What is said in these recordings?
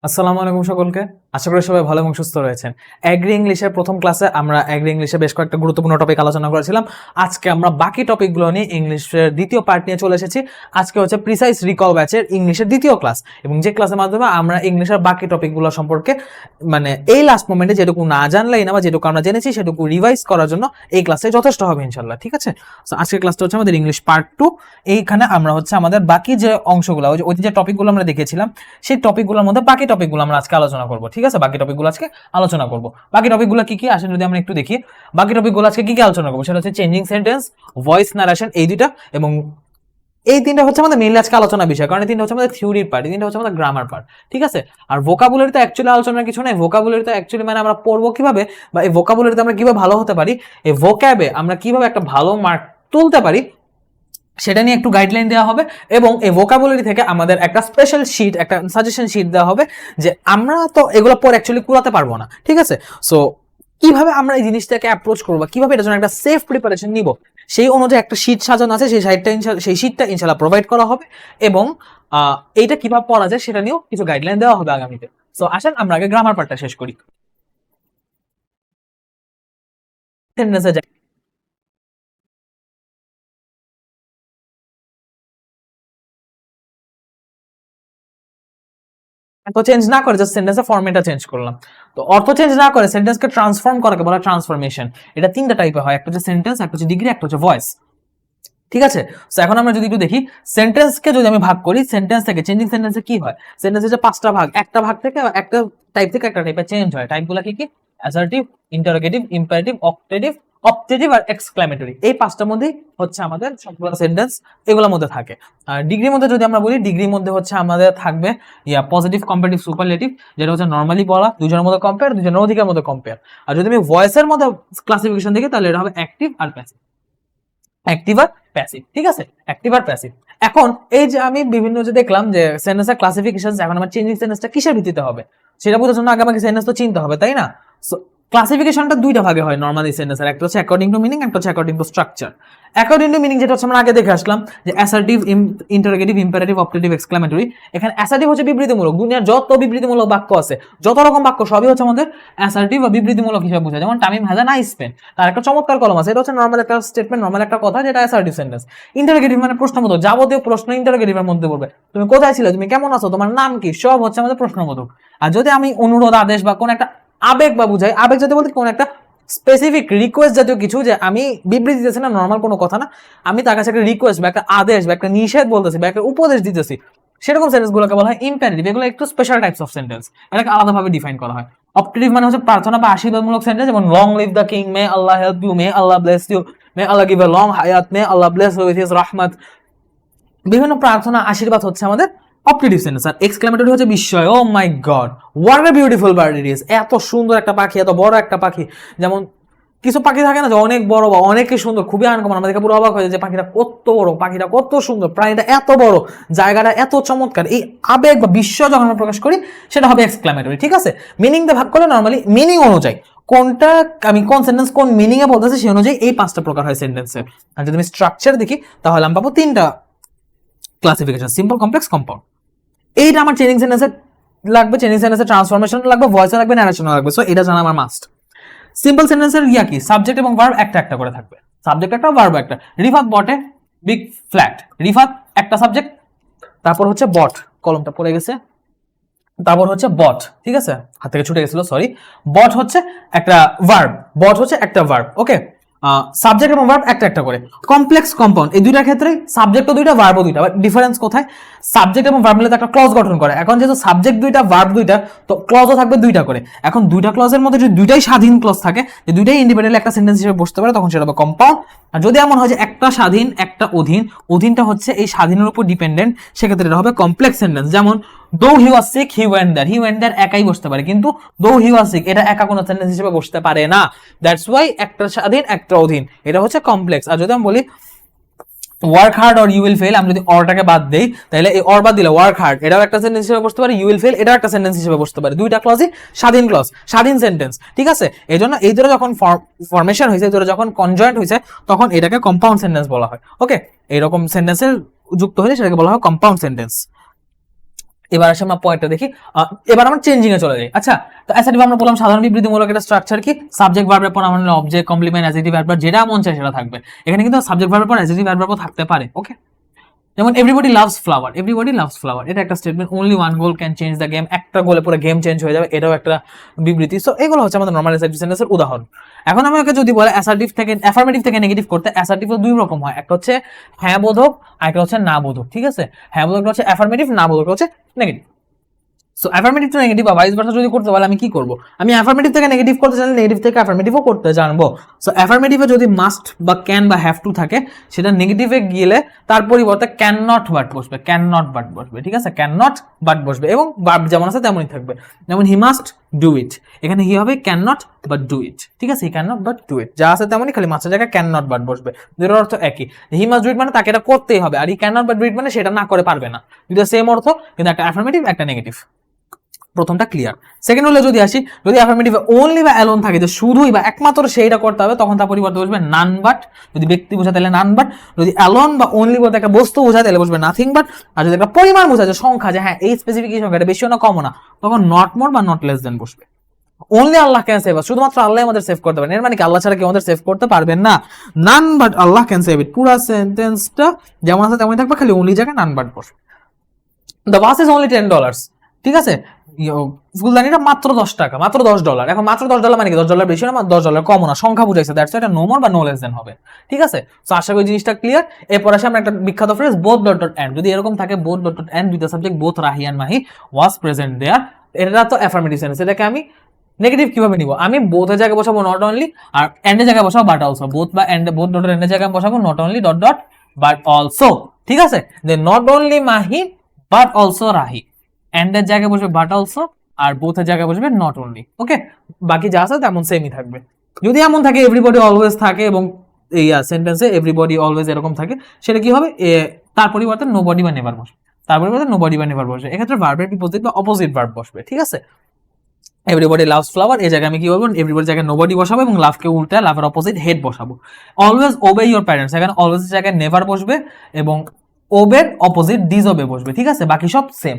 আসসালামু আলাইকুম সকলকে। আশা করি সবাই ভালো এবং সুস্থ রয়েছেন। অ্যাগ্রি ইংলিশের প্রথম ক্লাসে আমরা অ্যাগ্রি ইংলিশে বেশ কয়েকটা গুরুত্বপূর্ণ টপিক আলোচনা করেছিলাম। আজকে আমরা বাকি টপিকগুলো নিয়ে ইংলিশের দ্বিতীয় পার্ট নিয়ে চলে এসেছি। আজকে হচ্ছে প্রিসাইজ রিকল ব্যাচের ইংলিশের দ্বিতীয় ক্লাস, এবং যে ক্লাসের মাধ্যমে আমরা ইংলিশের বাকি টপিকগুলো সম্পর্কে এই লাস্ট মোমেন্টে যেটুকু না জানলেই না বা যেটুকু আমরা জেনেছি সেটুকু রিভাইজ করার জন্য এই ক্লাসে যথেষ্ট হবে ইনশাল্লাহ। ঠিক আছে, তো আজকের ক্লাসটা হচ্ছে আমাদের ইংলিশ পার্ট 2। এইখানে আমরা হচ্ছে আমাদের বাকি যে অংশগুলো ওই যে টপিকগুলো আমরা দেখেছিলাম সেই টপিকগুলোর মধ্যে বাকি টপিকগুলো আমরা আজকে আলোচনা করব। ঠিক আছে, বাকি টপিকগুলো আজকে আলোচনা করব। বাকি টপিকগুলো কি কি আসেন যদি আমরা একটু দেখি। বাকি টপিকগুলো আজকে কি কি আলোচনা করব সেটা হচ্ছে চেঞ্জিং সেন্টেন্স, ভয়েস নারেশন, এই দুইটা, এবং এই তিনটা হচ্ছে আমাদের মেইনলি আজকে আলোচনার বিষয়, কারণ এই তিনটা হচ্ছে আমাদের থিওরির পার্ট, এই তিনটা হচ্ছে আমাদের গ্রামার পার্ট। ঠিক আছে, আর ভোকাবুলারি তো অ্যাকচুয়ালি আলোচনার কিছু নেই। ভোকাবুলারি তো অ্যাকচুয়ালি মানে আমরা পড়বো কিভাবে, বা এই ভোকাবুলারিতে আমরা কিভাবে ভালো হতে পারি, এই ভোক্যাবে আমরা কিভাবে একটা ভালো মার্ক তুলতে পারি সেটা নিয়ে একটু গাইডলাইন দেওয়া হবে। এবং এই ভোকাবুলারি থেকে আমাদের একটা স্পেশাল শিট, একটা সাজেশন শিট দেওয়া হবে, যে আমরা তো এগুলো পরে অ্যাকচুয়ালি কুলাতে পারবো না। ঠিক আছে, সো কিভাবে আমরা এই জিনিসটাকে অ্যাপ্রোচ করবো, কিভাবে এটার জন্য একটা সেফ প্রিপারেশন নিব, সেই অনুযায়ী একটা শিট সাজানো আছে। সেই শিটটা ইনশাল্লাহ প্রোভাইড করা হবে, এবং এইটা কিভাবে পড়া যায় সেটা নিয়েও কিছু গাইডলাইন দেওয়া হবে আগামীতে। সো আসেন আমরা আগে গ্রামার পার্টটা শেষ করি। সেন্টেন্সে যাই। অর্থ চেঞ্জ না করে জাস্ট সেন্টেন্সের ফরম্যাটটা চেঞ্জ করলাম। তো অর্থ চেঞ্জ না করে সেন্টেন্সকে ট্রান্সফর্ম করাকে বলা ট্রান্সফরমেশন। এটা তিনটা টাইপে হয়, একটা হচ্ছে সেন্টেন্স, একটা হচ্ছে ডিগ্রি, একটা হচ্ছে ভয়েস। ঠিক আছে, তো এখন আমরা যদি একটু দেখি সেন্টেন্সকে যদি আমি ভাগ করি, সেন্টেন্স থেকে চেঞ্জিং সেন্টেন্সে কি হয়, সেন্টেন্সে যে পাঁচটা ভাগ, একটা ভাগ থেকে একটা টাইপ থেকে একটা টাইপে চেঞ্জ হয়। টাইপগুলো কি কি? অ্যাসার্টিভ, ইন্টারোগেটিভ, ইম্পারেটিভ, অপটেটিভ আর এক্সক্লেমেটরি। এই পাঁচটার মধ্যেই হচ্ছে আমাদের সবগুলো সেন্টেন্স এগুলোর মধ্যে থাকে। আর ডিগ্রির মধ্যে যদি আমরা বলি, ডিগ্রির মধ্যে হচ্ছে আমাদের থাকবে পজিটিভ, কম্পারেটিভ, সুপারলেটিভ, যেটা হচ্ছে নরমালি বলা, দুজনের মধ্যে কম্পেয়ার, দুজনের অধিকের মধ্যে কম্পেয়ার। আর যদি আমি ভয়েসের মধ্যে ক্লাসিফিকেশন দেখি তাহলে এটা হবে অ্যাক্টিভ আর প্যাসিভ। অ্যাক্টিভ আর প্যাসিভ। ঠিক আছে, অ্যাক্টিভ আর প্যাসিভ। এখন এই যে আমি বিভিন্ন যে দেখলাম যে সেন্টেন্সের ক্লাসিফিকেশন, এখন আমার চেঞ্জিং সেন্টেন্সটা কিসের ভিত্তিতে হবে সেটা বোঝার জন্য আগে আমাকে সেন্টেন্স তো চিনতে হবে, তাই না? সো ক্লাসিফিকেশনটা দুইটা ভাগে হয় নরমালি সেন্টেন্সের, একটা হচ্ছে অ্যাকর্ডিং টু মিনিং, একটা হচ্ছে according to structure. According to meaning যেটা হচ্ছে আমরা আগে দেখে আসলাম যে assertive, interrogative, imperative, optative, exclamatory. এখানে অ্যাসার্টিভ হচ্ছে বিবৃতিমূলক, দুনিয়ার যত বিবৃতিমূলক বাক্য আছে, যত রকম বাক্য সবই হচ্ছে আমাদের অ্যাসার্টিভ বা বিবৃতিমূলক হিসেবে বোঝায়। যেমন Tamim has a nice pen, তার একটা চমৎকার কলম আছে, এটা হচ্ছে নরমাল একটা স্টেটমেন্ট, নরমাল একটা কথা, যেটা অ্যাসার্টিভ সেন্টেন্স। ইন্টারোগেটিভ মানে প্রশ্নবোধক, যাবতীয় প্রশ্ন ইন্টারোগেটিভের মধ্যে পড়বে। তুমি কোথায় ছিলে, তুমি কেমন আছো, তোমার নাম কি, সব হচ্ছে আমাদের প্রশ্নবোধক। আর যদি আমি অনুরোধ, আদেশ বা কোন একটা আবেগ বা বুঝাই, আবেগ যদি বলতে কোন একটা স্পেসিফিক রিকোয়েস্ট জাতীয় কিছু, যে আমি বিবৃতি দিতেছি না, নর্মাল কোনো কথা না, আমি তার কাছে একটা রিকোয়েস্ট বা একটা আদেশ বা একটা নিষেধ বলতেছি বা একটা উপদেশ দিতেছি, সেরকম সেন্টেন্স গুলোকে বলা হয় ইম্পারেটিভ। এগুলো একটু স্পেশাল টাইপস অফ সেন্টেন্স, এটাকে আলাদাভাবে ডিফাইন করা হয়। অপটেটিভ মানে হচ্ছে প্রার্থনা বা আশীর্বাদমূলক সেন্টেন্স, যেমন long live the king, may Allah help you, may Allah bless you, may Allah give a long হায়াত, may Allah bless with his রাহমাত। বিভিন্ন প্রার্থনা, আশীর্বাদ হচ্ছে আমাদের অপটেটিভ সেন্টেন্স। আর এক্সক্লেমেটরি হচ্ছে বিস্ময়, oh my God, what a beautiful bird it is, এত সুন্দর একটা পাখি, এত বড় একটা পাখি। যেমন কিছু পাখি থাকে না যে অনেক বড় বা অনেকই সুন্দর, খুবই আনকমন, আমাদেরকে পুরো অবাক হয়ে যায় যে পাখিটা কত বড়, পাখিটা কত সুন্দর, প্রাণীটা এত বড়, জায়গাটা এত চমৎকার। এই আবেগ বা বিস্ময় যখন আমরা প্রকাশ করি সেটা হবে এক্সক্লেমেটরি। ঠিক আছে, মিনিং দিয়ে ভাগ করলে নর্মালি মিনিং অনুযায়ী কোনটা আমি কোন সেন্টেন্স কোন মিনিং এ বলতেছি সেই অনুযায়ী এই পাঁচটা প্রকার হয় সেন্টেন্সের। আর যদি আমি স্ট্রাকচার দেখি তাহলে আমি পাবো তিনটা ক্লাসিফিকেশন: সিম্পল, কমপ্লেক্স, কম্পাউন্ড। এইটা আমার চেঞ্জিং সেন্টেন্সে লাগবে, চেঞ্জিং সেন্টেন্সে ট্রান্সফরমেশন লাগবে, ভয়েসে লাগবে, ন্যারেশনও লাগবে। সো এটা জানা আমার মাস্ট। সিম্পল সেন্টেন্সের কি, সাবজেক্ট এবং ভার্ব একটা একটা করে থাকবে, সাবজেক্ট একটা, ভার্ব একটা। রিফাত বটে বিগ ফ্ল্যাট, রিফাত একটা সাবজেক্ট, তারপর হচ্ছে বট, কলমটা পড়ে গেছে, তারপর হচ্ছে বট। ঠিক আছে, হাত থেকে ছুটে গেছিল, সরি। বট হচ্ছে একটা ভার্ব, বট হচ্ছে একটা ভার্ব। ওকে, সাবজেক্ট এবং ভার্ব একটা একটা করে। কমপ্লেক্স, কম্পাউন্ড, এই দুইটার ক্ষেত্রে সাবজেক্টও দুইটা, ভার্বও দুইটা। ডিফারেন্স কোথায়? সাবজেক্ট এবং ভার্ব মিলে একটা ক্লজ গঠন করে। এখন যেহেতু সাবজেক্ট দুইটা, ভার্ব দুইটা, তো ক্লজও থাকবে দুইটা করে। এখন দুইটা ক্লজের মধ্যে যদি দুইটাই স্বাধীন ক্লজ থাকে, যে দুইটাই ইন্ডিপেন্ডেন্টলি একটা সেন্টেন্স হিসেবে বসতে পারে, তখন সেটা হবে কম্পাউন্ড। আর যদি এমন হয় যে একটা স্বাধীন একটা অধীন, অধীনটা হচ্ছে এই স্বাধীনের উপর ডিপেন্ডেন্ট, সেক্ষেত্রে এটা হবে কমপ্লেক্স সেন্টেন্স। যেমন though he was sick, he went there, he went there একাই বসতে পারে, কিন্তু দো হি ওয়াজ সিক এটা একা কোনো সেন্টেন্স হিসেবে বসতে পারে না। দ্যাটস ওয়াই একটা স্বাধীন একটা অধীন, এটা হচ্ছে কমপ্লেক্স। আর যদি আমি বলি work hard or you will fail, আমি যদি অরটাকে বাদ দেই তাহলে এই অর বাদ দিলে ওয়ার্ক হার্ড এটাও একটা সেন্টেন্স হিসেবে বসতে পারে, ইউ উইল ফেল এটাও একটা সেন্টেন্স হিসেবে বসতে পারে। দুইটা ক্লজই স্বাধীন ক্লজ, স্বাধীন সেন্টেন্স। ঠিক আছে, এই জন্য এই ধরে যখন ফরমেশন হয়েছে, এই ধরে যখন কনজয়েন্ট হয়েছে, তখন এটাকে কম্পাউন্ড সেন্টেন্স বলা হয়। ওকে, এইরকম সেন্টেন্সের যুক্ত হলে সেটাকে বলা হয় কম্পাউন্ড সেন্টেন্স। এবার আসে আমরা পয়েন্টটা দেখি। এবার আমরা চেঞ্জিং এ চলে যাই। আচ্ছা, তো অ্যাসার্টিভ আমরা বললাম সাধারণ বিবৃতিমূলক একটা স্ট্রাকচার কি, সাবজেক্ট ভার্বের পর আমরা অবজেক্ট, কমপ্লিমেন্ট, অ্যাডজেক্টিভ, অ্যাডভার্ব যেটা মন চায় সেটা থাকবে। এখানে কিন্তু সাবজেক্ট ভার্বের পর অ্যাডজেক্টিভ, অ্যাডভার্বও থাকতে পারে। ওকে, যেমন everybody loves flower, everybody loves flower, এটা একটা statement. Only one goal can change the game, একটা গোলে পুরো গেম চেঞ্জ হয়ে যাবে, এটাও একটা বিবৃতি। সো এগুলো হচ্ছে আমাদের নরমাল অ্যাসার্টিভ সেন্টেন্সের উদাহরণ। এখন আমি ওকে যদি বলে অ্যাসার্টিভ থেকে অ্যাফার্মেটিভ থেকে নেগেটিভ করতে, অ্যাসার্টিভ দুই রকম হয়, একটা হচ্ছে হ্যাঁ বোধক আর একটা হচ্ছে না বোধক। ঠিক আছে, হ্যাঁ বোধকটা হচ্ছে অ্যাফার্মেটিভ, না বোধকটা হচ্ছে negative. So affirmative two negative বা ভাইস ভার্সা যদি করতে বলে আমি কি করব, আমি অ্যাফার্মেটিভ থেকে নেগেটিভ করতে চাইলে নেগেটিভ থেকে অ্যাফার্মেটিভও করতে জানবো। সো অ্যাফার্মেটিভে যদি মাস্ট বা ক্যান বা হ্যাভ টু থাকে, সেটা নেগেটিভে গেলে তার পরিবর্তে ক্যান নট বাট বসবে, ক্যান নট বাট বসবে। ঠিক আছে, ক্যান নট বাট বসবে এবং ভার্ব যেমন আছে তেমনই থাকবে। যেমন হি মাস্ট ডু ইট, এখানে হি হবে ক্যান নট বাট ডু ইট। ঠিক আছে, হি ক্যান নট বাট ডু ইট, যা আছে তেমনই, খালি মাস্টের জায়গায় ক্যান নট বাট বসবে। দুটোর অর্থ একই। হি মাস্ট ডু ইট মানে তাকে এটা করতেই হবে, আর he can not but do it মানে সেটা না করে পারবে না। দুটো সেম অর্থ, কিন্তু একটা অ্যাফার্মেটিভ একটা নেগেটিভ। প্রথমটা ক্লিয়ার। সেকেন্ড হলে যদি আসি, যদি অ্যাফার্মেটিভে অনলি বা অ্যালোন থাকে, যে শুধুই বা একমাত্র সেইটা করতে হবে, তখন তার পরিবর্তে বসবে নান বাট। যদি ব্যক্তি বোঝায় তাহলে নান বাট, যদি অ্যালোন বা অনলি বলতে একটা বস্তু বোঝায় তাহলে বসবে নাথিং বাট, আর যদি একটা পরিমাণ বোঝায় যে সংখ্যা, যে হ্যাঁ এই স্পেসিফিক এই সংখ্যাটা বেশিও না কমও না, তখন নট মোর বা নট লেস দেন বসবে। অনলি আল্লাহ ক্যান সেভ আস, শুধুমাত্র আল্লাহ আমাদের সেভ করতে পারেন, এর মানে কি আল্লাহ ছাড়া কেউ আমাদের সেভ করতে পারবেন না। None but Allah can save it, পুরো সেন্টেন্সটা যেমন আছে তেমনই থাকবে, খালি অনলি জায়গায় নান বাট বসবে। দ্য বাস ইজ অনলি $10, ঠিক আছে, ফুলদানিটা মাত্র $10, মাত্র $10। এখন মাত্র $10 মানে কি $10 বেশি না $10 কম না, সংখ্যা বুঝাইছে, দ্যাটস এটা নো মোর বা নো লেস দেন হবে। ঠিক আছে, তো আশা করি জিনিসটা ক্লিয়ার। এরপর আসে আমরা একটা বিখ্যাত phrase both dot dot and, যদি এরকম থাকে both dot dot and with the subject both Rahi and Mahi was present there, এটা তো অ্যাফার্মেটিভ সেন্টেন্স। এটাকে আমি নেগেটিভ কিভাবে নিব, আমি বোথের জায়গায় বসাবো নট অনলি, আর এন্ডের জায়গায় বসাবো বাট অলসো। বোথ বা এন্ড, বোথ ডট এন্ডের জায়গায় বসাবো not only dot dot but also. ঠিক আছে, then not only Mahi but also Rahi, এন্ডের জায়গায় বসবে বাট অলসো, আর বোথের জায়গায় বসবে নট অনলি। ওকে, বাকি যা আছে তেমন সেমই থাকবে। যদি এমন থাকে এভরিবডি অলওয়েজ থাকে এবং এই সেন্টেন্সে এভরিবডি অলওয়েজ এরকম থাকে, সেটা কি হবে, তার পরিবর্তে নোবডি বা নেভার বসবে, তার পরিবর্তে নোবডি বা নেভার বসবে। এক্ষেত্রে ভার্বের বিপরীত বা অপোজিট ভার্ব বসবে। ঠিক আছে, এভরিবডি লাভস ফ্লাওয়ার, এই জায়গায় আমি কি বলবো, এভরিবডি জায়গায় নোবডি বসাবো এবং লাভকে উল্টা লাভের অপোজিট হেড বসাবো। অলওয়েজ ওবে ইওর প্যারেন্টস, এখানে অলওয়েজ জায়গায় নেভার বসবে এবং ওবের অপোজিট ডিসওবে বসবে। ঠিক আছে, বাকি সব সেম।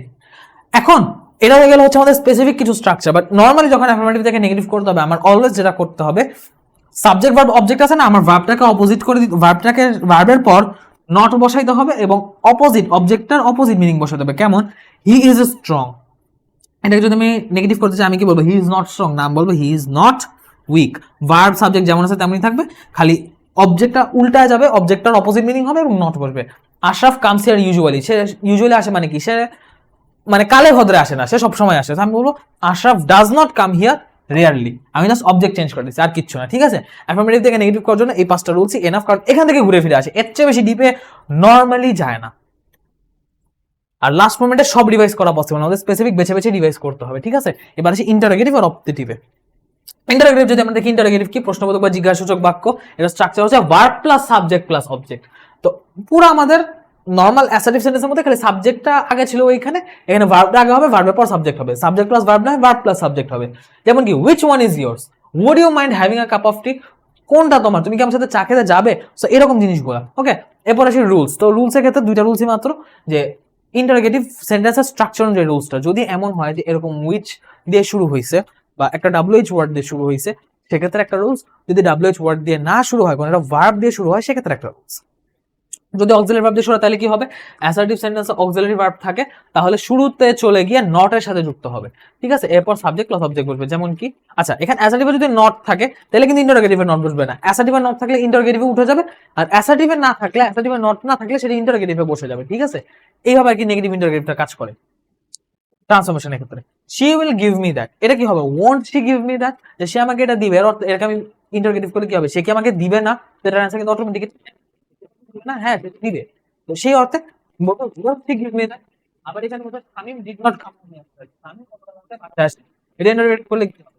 এখন এটা হয়ে গেল হচ্ছে আমাদের স্পেসিফিক কিছু স্ট্রাকচার, বাট নর্মালি যখন অ্যাফার্মেটিভ থেকে নেগেটিভ করতে হবে, আমার অলওয়েজ যেটা করতে হবে, সাবজেক্ট ভার্ব অবজেক্ট আছে না, আমার ভার্বটাকে অপোজিট করে দিতে, ভার্বটাকে ভার্বের পর নট বসাইতে হবে এবং অপোজিট অবজেক্টটার অপোজিট মিনিং বসাতে হবে। কেমন, হি ইজ স্ট্রং, এটাকে যদি আমি নেগেটিভ করতে চাই আমি কি বলবো, হি ইজ নট স্ট্রং, নাম বলবো he is not weak. Verb subject যেমন আছে তেমনই থাকবে, খালি অবজেক্টটা উল্টায় যাবে, অবজেক্টটার অপোজিট মিনিং হবে এবং নট বসবে। Ashraf comes here usually, say usually আসে মানে কি, সে মানে কালে ভদ্রে আসে না, সে সবসময় আসে। আমি বলবো Ashraf does not come here rarely, আমি জাস্ট অবজেক্ট চেঞ্জ করে দিচ্ছি, আর কিচ্ছু না। ঠিক আছে, অ্যাফার্মেটিভ থেকে নেগেটিভ করার জন্য এই 5টা রুলসই এনাফ, কারণ এখান থেকে ঘুরে ফিরে আসে, এর চেয়ে বেশি ডিপে নর্মালি যায় না। আর লাস্ট মোমেন্টে সব রিভাইজ করা পসিবল না, আমাদের স্পেসিফিক বেছে বেছে রিভাইজ করতে হবে। ঠিক আছে, এবার আসি ইন্টারোগেটিভ আর অপটেটিভে। ইন্টারোগেটিভ যদি আমরা দেখি, ইন্টারোগেটিভ কি, প্রশ্নবোধক বা জিজ্ঞাসাসূচক বাক্য, এটা স্ট্রাকচার হচ্ছে verb plus subject plus object. তো পুরো আমাদের নর্মাল অ্যাসার্টিভ সেন্টেন্সের মধ্যে খালি সাবজেক্টটা আগে ছিল ওইখানে, এখানে ভার্বটা আগে হবে, ভার্বের পর সাবজেক্ট হবে, সাবজেক্ট প্লাস ভার্ব নয়, ভার্ব প্লাস সাবজেক্ট হবে। যেমন কি, which one is yours, would you mind having a cup of tea, কোনটা তোমার, তুমি কি আমার সাথে চা খেতে যাবে। সো এরকম জিনিসগুলো। ওকে, এরপর আসি রুলস। তো রুলসের ক্ষেত্রে দুইটা রুলসই মাত্র, যে ইন্টারোগেটিভ সেন্টেন্সের স্ট্রাকচার অনুযায়ী রুলসটা যদি এমন হয় যে এরকম উইচ দিয়ে শুরু হয়েছে বা একটা WH ওয়ার্ড দিয়ে শুরু হয়েছে, সেক্ষেত্রে একটা রুলস। যদি WH ওয়ার্ড দিয়ে না শুরু হয়, কোনো একটা ভার্ব দিয়ে শুরু হয়, সেক্ষেত্রে একটা রুলস। যদি অক্সিলারি ভার্ব দিয়ে শুরু হয় তাহলে কি হবে, অ্যাসার্টিভ সেন্টেন্সে অক্সিলারি ভার্ব থাকে, তাহলে শুরুতে চলে গিয়ে নটের সাথে যুক্ত হবে। ঠিক আছে, এরপর সাবজেক্ট প্লাস অবজেক্ট বসবে। যেমন কি, আচ্ছা এখানে অ্যাসার্টিভে যদি নট থাকে তাহলে কিন্তু ইন্টারোগেটিভে নট বসবে না, অ্যাসার্টিভে নট থাকলে ইন্টারোগেটিভে উঠে যাবে, আর অ্যাসার্টিভে না থাকলে, অ্যাসার্টিভে নট না থাকলে সেটা ইন্টারোগেটিভে বসে যাবে। ঠিক আছে, এইভাবে আর কি নেগেটিভ ইন্টারোগেটিভটা কাজ করে ট্রান্সফরমেশনের ক্ষেত্রে। She will give me that, এটা কি হবে, won't she give me that, যে সে আমাকে এটা দিবে, এর অর্থ এটাকে আমি ইন্টারোগেটিভ করে কি হবে, সে কি আমাকে দিবে না, সেটার অ্যান্সার কিন্তু অটোমেটিক না, হ্যাঁ সে দিবে। তো সেই অর্থে বলবো won't she give me that. আবার এখানে বলতে Samim did not come to me, Samim গতকালকে বাসায় আসে, এটা ইন্টারোগেটিভ করলে কি হবে,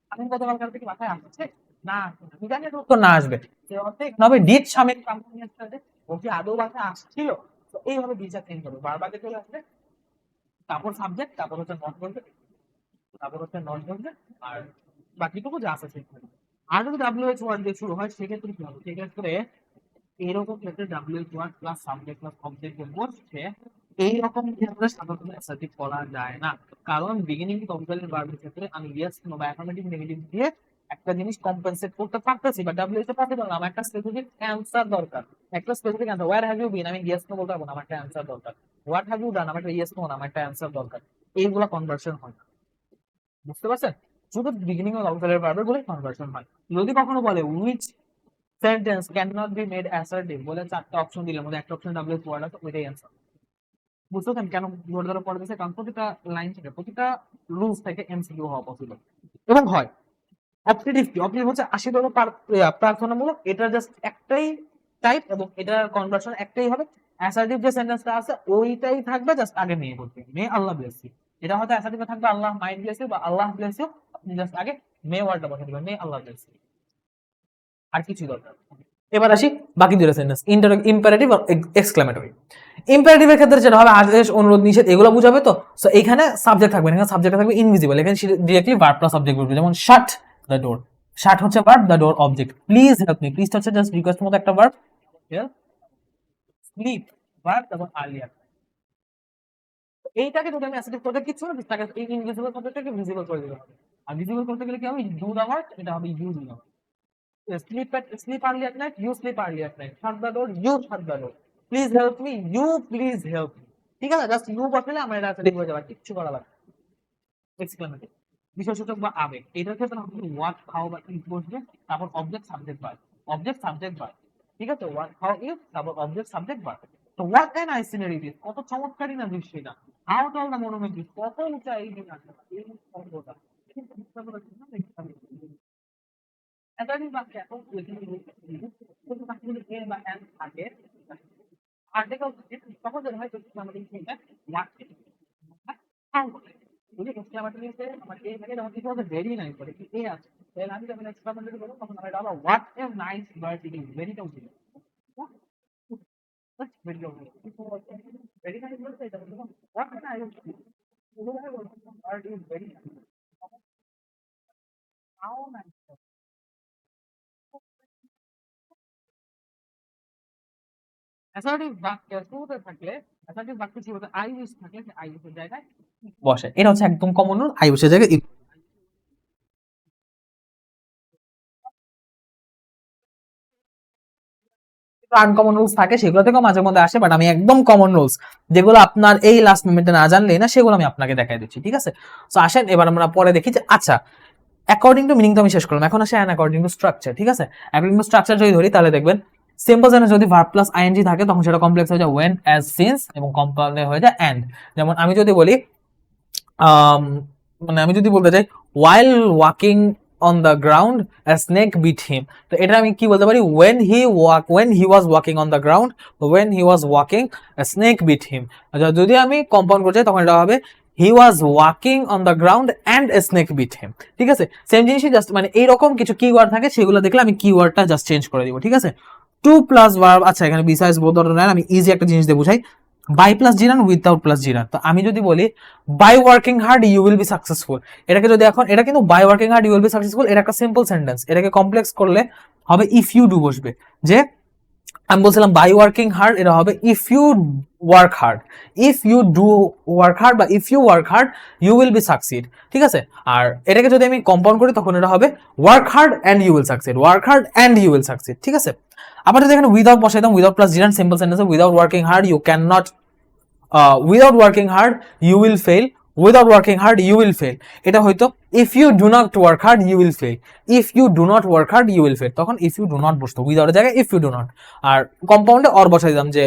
সামিম গতকালকে থেকে বাসায় আসছে না, আমি জানি তো উত্তর না আসবে, সেই অর্থে এখানে হবে did Samim come to me yesterday, ও কি আদৌ বাসায় আসছিল। তো এইভাবে বিচার চেঞ্জ হবে, বারবার চলে আসবে, তারপর সাবজেক্ট, তারপর হচ্ছে নট বলবে, তারপর হচ্ছে নট বলবে, আর বাকিটুকু যা আছে সেই করবে। আর যদি WH ওয়ার্ড দিয়ে শুরু হয় সেক্ষেত্রে কি হবে, সেক্ষেত্রে এরকম ক্ষেত্রে WH word plus subject plus object বসছে, এইরকম ক্ষেত্রে সাধারণত অ্যাসার্টিভ করা যায় না, কারণ বিগিনিং কম্পাইলার ভার্বের ক্ষেত্রে আমি ইয়েস নো বা অ্যাফার্মেটিভ নেগেটিভ দিয়ে একটা জিনিস কম্পেনসেট করতে পারতেছি, বা ডাব্লিউএস এ পসিবল না। আমার একটা স্পেসিফিক অ্যান্সার দরকার, একটা specific answer. Where have you been, আমি ইয়েস নো বলতে পারবো না, আমার একটা অ্যান্সার দরকার। হোয়াট হ্যাভ ইউ ডান, আমার একটা ইয়েস নো না, আমার একটা অ্যান্সার দরকার। এইগুলা কনভার্সন হয় না, বুঝতে পারছেন? শুধু বিগিনিং অফ অক্সিলারি ভার্বের বলে কনভার্সন হয়। যদি কখনো বলে which sentence can not be made assertive বলে চারটা অপশন দিলে মধ্যে একটা অপশন ডাব্লিউএস ওয়ার্ড আছে, ওইটাই অ্যান্সার। বুঝতে পারছেন কেন ধরে ধরে পড়ে দিয়েছে? কারণ প্রতিটা লাইন থেকে, প্রতিটা রুলস থেকে এমসিকিউ হওয়া পসিবল এবং হয়। অপটেটিভ কি? অপটেটিভ হচ্ছে 80 প্রার্থনামূলক, এটা জাস্ট একটাই টাইপ এবং এটার কনভার্সন একটাই হবে। অ্যাসার্টিভ যে সেন্টেন্সটা আছে ওইটাই থাকবে, জাস্ট আগে মে বলতে, মে আল্লাহ ব্লেস ইউ। এটা হয়তো অ্যাসার্টিভে থাকবে আল্লাহ মাইন্ড ব্লেস ইউ বা আল্লাহ ব্লেস ইউ, আপনি জাস্ট আগে মে ওয়ার্ডটা বসে দিবেন, মে আল্লাহ ব্লেস ইউ, আর কিছুই দরকার নেই। এবার আসি বাকি দুটো সেন্টেন্স, ইম্পারেটিভ আর এক্সক্লেমেটরি। ইম্পারেটিভের ক্ষেত্রে যেটা হবে আদেশ, অনুরোধ, নিষেধ এগুলো বুঝাবে। তো সো এখানে সাবজেক্ট থাকবে, এখানে সাবজেক্ট থাকবে ইনভিজিবল, এখানে ডিরেক্টলি ভার্ব প্লাস সাবজেক্ট বলবে। যেমন শাট দ্য ডোর, শাট হচ্ছে verb, the door object. Please help me, please হচ্ছে জাস্ট রিকোয়েস্ট মতো একটা ভার্ব। স্লিপ ভার্ব এবং আর্লিয়ার। এইটাকে যদি আমি অ্যাসেটিভ করতে কিছু না, তাকে এই ইনভিজিবল সাবজেক্টটাকে ভিজিবল করে দিতে হবে। আর ভিজিবল করতে গেলে কি হবে? ডু দ্য ওয়ার্ক, এটা হবে you do the work. Sleep early at night, you sleep early at night. Shut the door, you shut the door. Please help me, you please help me. ঠিক আছে, just you বসালে আমার এটা assertive হয়ে যাবে, কিচ্ছু করা লাগবে। এক্সক্লেমেটিভ বিশেষসূচক বা আবেগ, এটার ক্ষেত্রে আপনি হোয়াট, হাউ বা ইজ বসবে, তারপর object subject verb, object subject verb. ঠিক আছে, হোয়াট, হাউ, ইজ, তারপর অবজেক্ট সাবজেক্ট ভার্ব। তো what and I scenery this, কত চমৎকারই না দৃশ্যটা। How tall the monument is, কত উঁচা এই জিনিসটা, এই শব্দটা। কিন্তু বুঝতে পারছি না অ্যাসার্টিভ বাক্যে এখন শুধু বাক্যগুলো এ বা এন্ড থাকে, আর্টিকেল থাকে, তখন যেটা হয় আমাদের সেটা হোয়াট হাউ বলে। যদি এক্সক্লেমেটরি নিতে আমার এ থাকে, তখন কিছু হবে ভেরি নাইস বলে, কি এ আছে, তাহলে আমি যখন এক্সক্লেমেটরি বলবো তখন আমরা এটা হলো what a nice bird it is, ভেরিটাও ছিল ভেরিটাও ছিল ভেরি নাইস বলতে এটা বলবো what a nice bird is very nice, how nice. Assertive বাক্যের শুরুতে থাকলে, অ্যাসার্টিভ বাক্যের শুরুতে আই উইশ থাকলে সে আই উইশের জায়গায় বসে। এটা হচ্ছে একদম কমন রুল, আই উইশের জায়গায় আনকমন রুলস থাকে, সেগুলো থেকেও মাঝে মধ্যে আসে, বাট আমি একদম কমন রুলস যেগুলো আপনার এই লাস্ট মোমেন্টে না জানলেই না, সেগুলো আমি আপনাকে দেখাই দিচ্ছি। ঠিক আছে, তো আসেন এবার আমরা পরে দেখি যে আচ্ছা অ্যাকর্ডিং টু মিনিং তো আমি শেষ করলাম, এখন আসে অ্যাকর্ডিং টু স্ট্রাকচার। ঠিক আছে, অ্যাকর্ডিং টু স্ট্রাকচার যদি ধরি তাহলে দেখবেন সিম্পল সেন্টেন্স যদি ভার্ব প্লাস আইএনজি থাকে তখন সেটা কমপ্লেক্স হয়ে যায় ওয়েন, অ্যাজ, সিন্স, এবং কম্পাউন্ড হয়ে যায় এন্ড। যেমন আমি যদি বলি মানে আমি যদি বলতে চাই while walking on the ground a snake bit him, তো এটা আমি কি বলতে পারি? when he was walking on the ground, when he was walking a snake bit him। যদি আমি কম্পাউন্ড করতে চাই তখন এটা হবে he was walking on the ground and a snake bit him। ঠিক আছে, সেম জিনিসই, জাস্ট মানে এইরকম কিছু কিওয়ার্ড থাকে, সেগুলো দেখলে আমি কিওয়ার্ডটা জাস্ট চেঞ্জ করে দিব। ঠিক আছে, টু প্লাস ভার্ব, আচ্ছা এখানে বিসাইডস বোথ অর নট, আমি ইজি একটা জিনিস দিয়ে বুঝাই, by plus gerund, without plus gerund. তো আমি যদি বলি by working hard you will be successful, এটাকে যদি এখন, এটা কিন্তু by working hard you will be successful, এটা একটা সিম্পল সেন্টেন্স, এটাকে কমপ্লেক্স করলে হবে ইফ ইউ ডু বসবে। যে আমি বলছিলাম বাই ওয়ার্কিং হার্ড, এটা হবে if you work hard, if you do work hard বা if you work hard you will be succeed. ঠিক আছে, আর এটাকে যদি আমি কম্পাউন্ড করি তখন এটা হবে work hard and you will succeed, work hard and you will succeed. ঠিক আছে, আবার যদি এখানে উইদাউট বসাই দাম, without plus gerund, simple sentence, without working hard you can not, without working hard you will fail, without working hard you will fail। এটা হয়তো if you do not work hard you will fail, if you do not work hard you will fail, তখন if you do not বসতো, without এর জায়গায় if you do not, আর কম্পাউন্ডে or বসাই দিলাম যে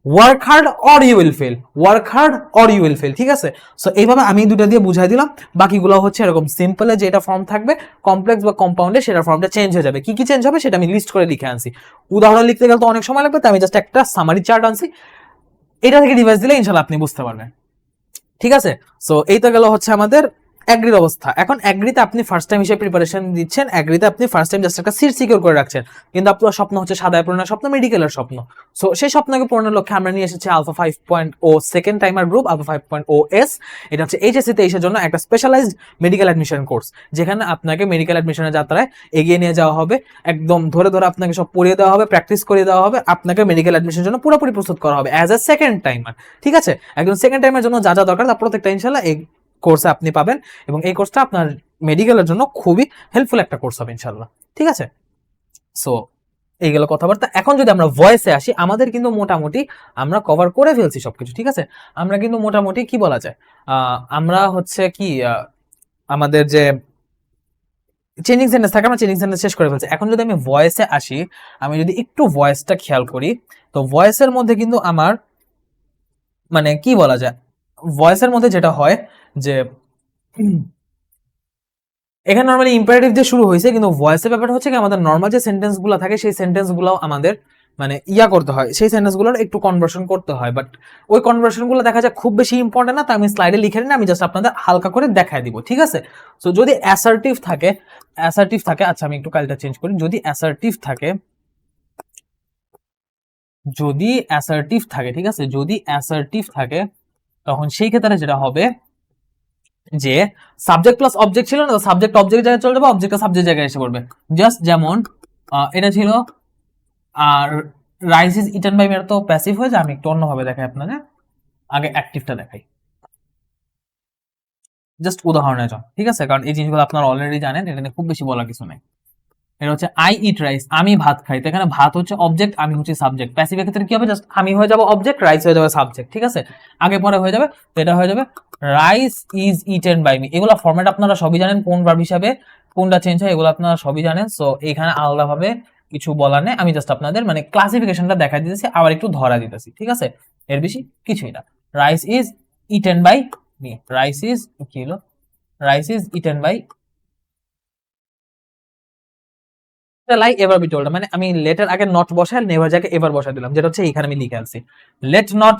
work hard or you will fail, work hard or you will fail। ঠিক আছে, সো এইভাবে আমি দুটো দিয়ে বুঝাই দিলাম। বাকিগুলো হচ্ছে এরকম সিম্পলে যেটা ফর্ম থাকবে, কমপ্লেক্স বা কম্পাউন্ডে সেটা ফর্মটা চেঞ্জ হয়ে যাবে। কি কি চেঞ্জ হবে সেটা আমি লিস্ট করে লিখে আনছি, উদাহরণ লিখতে গেলে তো অনেক সময় লাগবে, তাই আমি জাস্ট একটা সামারি চার্ট আনছি, এটা থেকে ডিভাইস দিলে ইনশাআল্লাহ আপনি বুঝতে পারবেন। ঠিক আছে, সো এই তো গেল হচ্ছে আমাদের অ্যাগ্রির অবস্থা। এখন অ্যাগ্রিতে আপনি ফার্স্ট টাইম হিসেবে প্রিপারেশন দিচ্ছেন, অ্যাগ্রিতে আপনি ফার্স্ট টাইম জাস্ট একটা সিট সিকিউর করে রাখছেন, কিন্তু আপনার স্বপ্ন হচ্ছে সাদায় পূরণের স্বপ্ন, মেডিকেলের স্বপ্ন। সো সেই স্বপ্নকে পূরণের লক্ষ্যে আমরা নিয়ে এসেছি alpha 5.0 second timer group, alpha 5.0 S. এটা হচ্ছে এইচএসসি 23-এর জন্য একটা স্পেশালাইজড মেডিকেল অ্যাডমিশন কোর্স, যেখানে আপনাকে মেডিকেল অ্যাডমিশনের যাত্রায় এগিয়ে নিয়ে যাওয়া হবে, একদম ধরে ধরে আপনাকে সব পড়িয়ে দেওয়া হবে, প্র্যাকটিস করে দেওয়া হবে, আপনাকে মেডিকেল অ্যাডমিশনের জন্য পুরোপুরি প্রস্তুত করা হবে অ্যাজ এ সেকেন্ড টাইমার। ঠিক আছে, একদম সেকেন্ড টাইমের জন্য যা যা দরকার তা প্রত্যেকটা ইনশাল্লাহ এই কোর্সে আপনি পাবেন, এবং এই কোর্সটা আপনার মেডিকেলের জন্য খুবই হেল্পফুল একটা কোর্স হবে ইনশাল্লাহ। ঠিক আছে, সো এই গেল কথাবার্তা। এখন যদি আমরা ভয়েসে আসি, আমাদের কিন্তু মোটামুটি আমরা কভার করে ফেলছি সবকিছু। ঠিক আছে, আমরা কিন্তু মোটামুটি কি বলা যায়, আমরা হচ্ছে কি আমাদের যে চেঞ্জিং সেন্টেন্স থাকে, আমরা চেঞ্জিং সেন্টেন্স শেষ করে ফেলছি। এখন যদি আমি ভয়েসে আসি, আমি যদি একটু ভয়েসটা খেয়াল করি, তো ভয়েসের মধ্যে কিন্তু আমার মানে কি বলা যায়, ভয়েসের মধ্যে যেটা হয় যে এখানে নর্মালি ইম্পারেটিভ দিয়ে শুরু হয়েছে, কিন্তু ভয়েসের ব্যাপারটা হচ্ছে কি আমাদের নর্মাল যে সেন্টেন্স গুলো থাকে সেই সেন্টেন্স গুলো আমাদের মানে ইয়া করতে হয়, সেই সেন্টেন্স গুলোর একটু কনভার্সন করতে হয়, বাট ওই কনভার্সন গুলো দেখা যায় খুব বেশি ইম্পর্টেন্ট না, তাই আমি স্লাইডে লিখে নিই, আমি জাস্ট আপনাদের হালকা করে দেখাই দিব। ঠিক আছে, সো যদি অ্যাসার্টিভ থাকে, আচ্ছা আমি একটু কালটা চেঞ্জ করি, যদি অ্যাসার্টিভ থাকে, ঠিক আছে, যদি অ্যাসার্টিভ থাকে তখন সেই ক্ষেত্রে যেটা হবে যে সাবজেক্ট প্লাস অবজেক্ট ছিল না, সাবজেক্ট অবজেক্ট জায়গায় চলে যাবে, অবজেক্টটা সাবজেক্ট জায়গায় এসে পড়বে। জাস্ট যেমন এটা ছিল আর রাইস ইজ ইটেন বাই, মেয়ের তো প্যাসিভ হয়ে যায়, আমি একটু অন্যভাবে দেখাই আপনাদের, আগে অ্যাক্টিভটা দেখাই জাস্ট উদাহরণের জন্য। ঠিক আছে, কারণ এই জিনিসগুলো আপনারা অলরেডি জানেন, এটা খুব বেশি বলার কিছু নাই। এটা হচ্ছে আই ইট রাইস, আমি ভাত খাই, তো এখানে ভাত হচ্ছে অবজেক্ট, আমি হচ্ছে সাবজেক্ট। প্যাসিভের ক্ষেত্রে কি হবে, জাস্ট আমি হয়ে যাব অবজেক্ট, রাইস হয়ে যাবে সাবজেক্ট। ঠিক আছে, আগে পরে হয়ে যাবে, তো এটা হয়ে যাবে rice is eaten by me. এগুলো ফরম্যাট আপনারা সবই জানেন, কোন ভার্ব হিসাবে কোনটা চেঞ্জ হয় এগুলো আপনারা সবই জানেন। সো এখানে আলাদাভাবে কিছু বলার নেই, আমি জাস্ট আপনাদের মানে ক্লাসিফিকেশনটা দেখা দিতেছি, আবার একটু ধরা দিতেছি। ঠিক আছে, এর বেশি কিছুই না। Rice is eaten by me, rice is কি হলো, rice is eaten by lie ever be told, মানে আমি লেটার আগে নট বসাই, নেভার জায়গায় এভার বসাই দিলাম, যেটা হচ্ছে এখানে আমি লিখে আনছি let not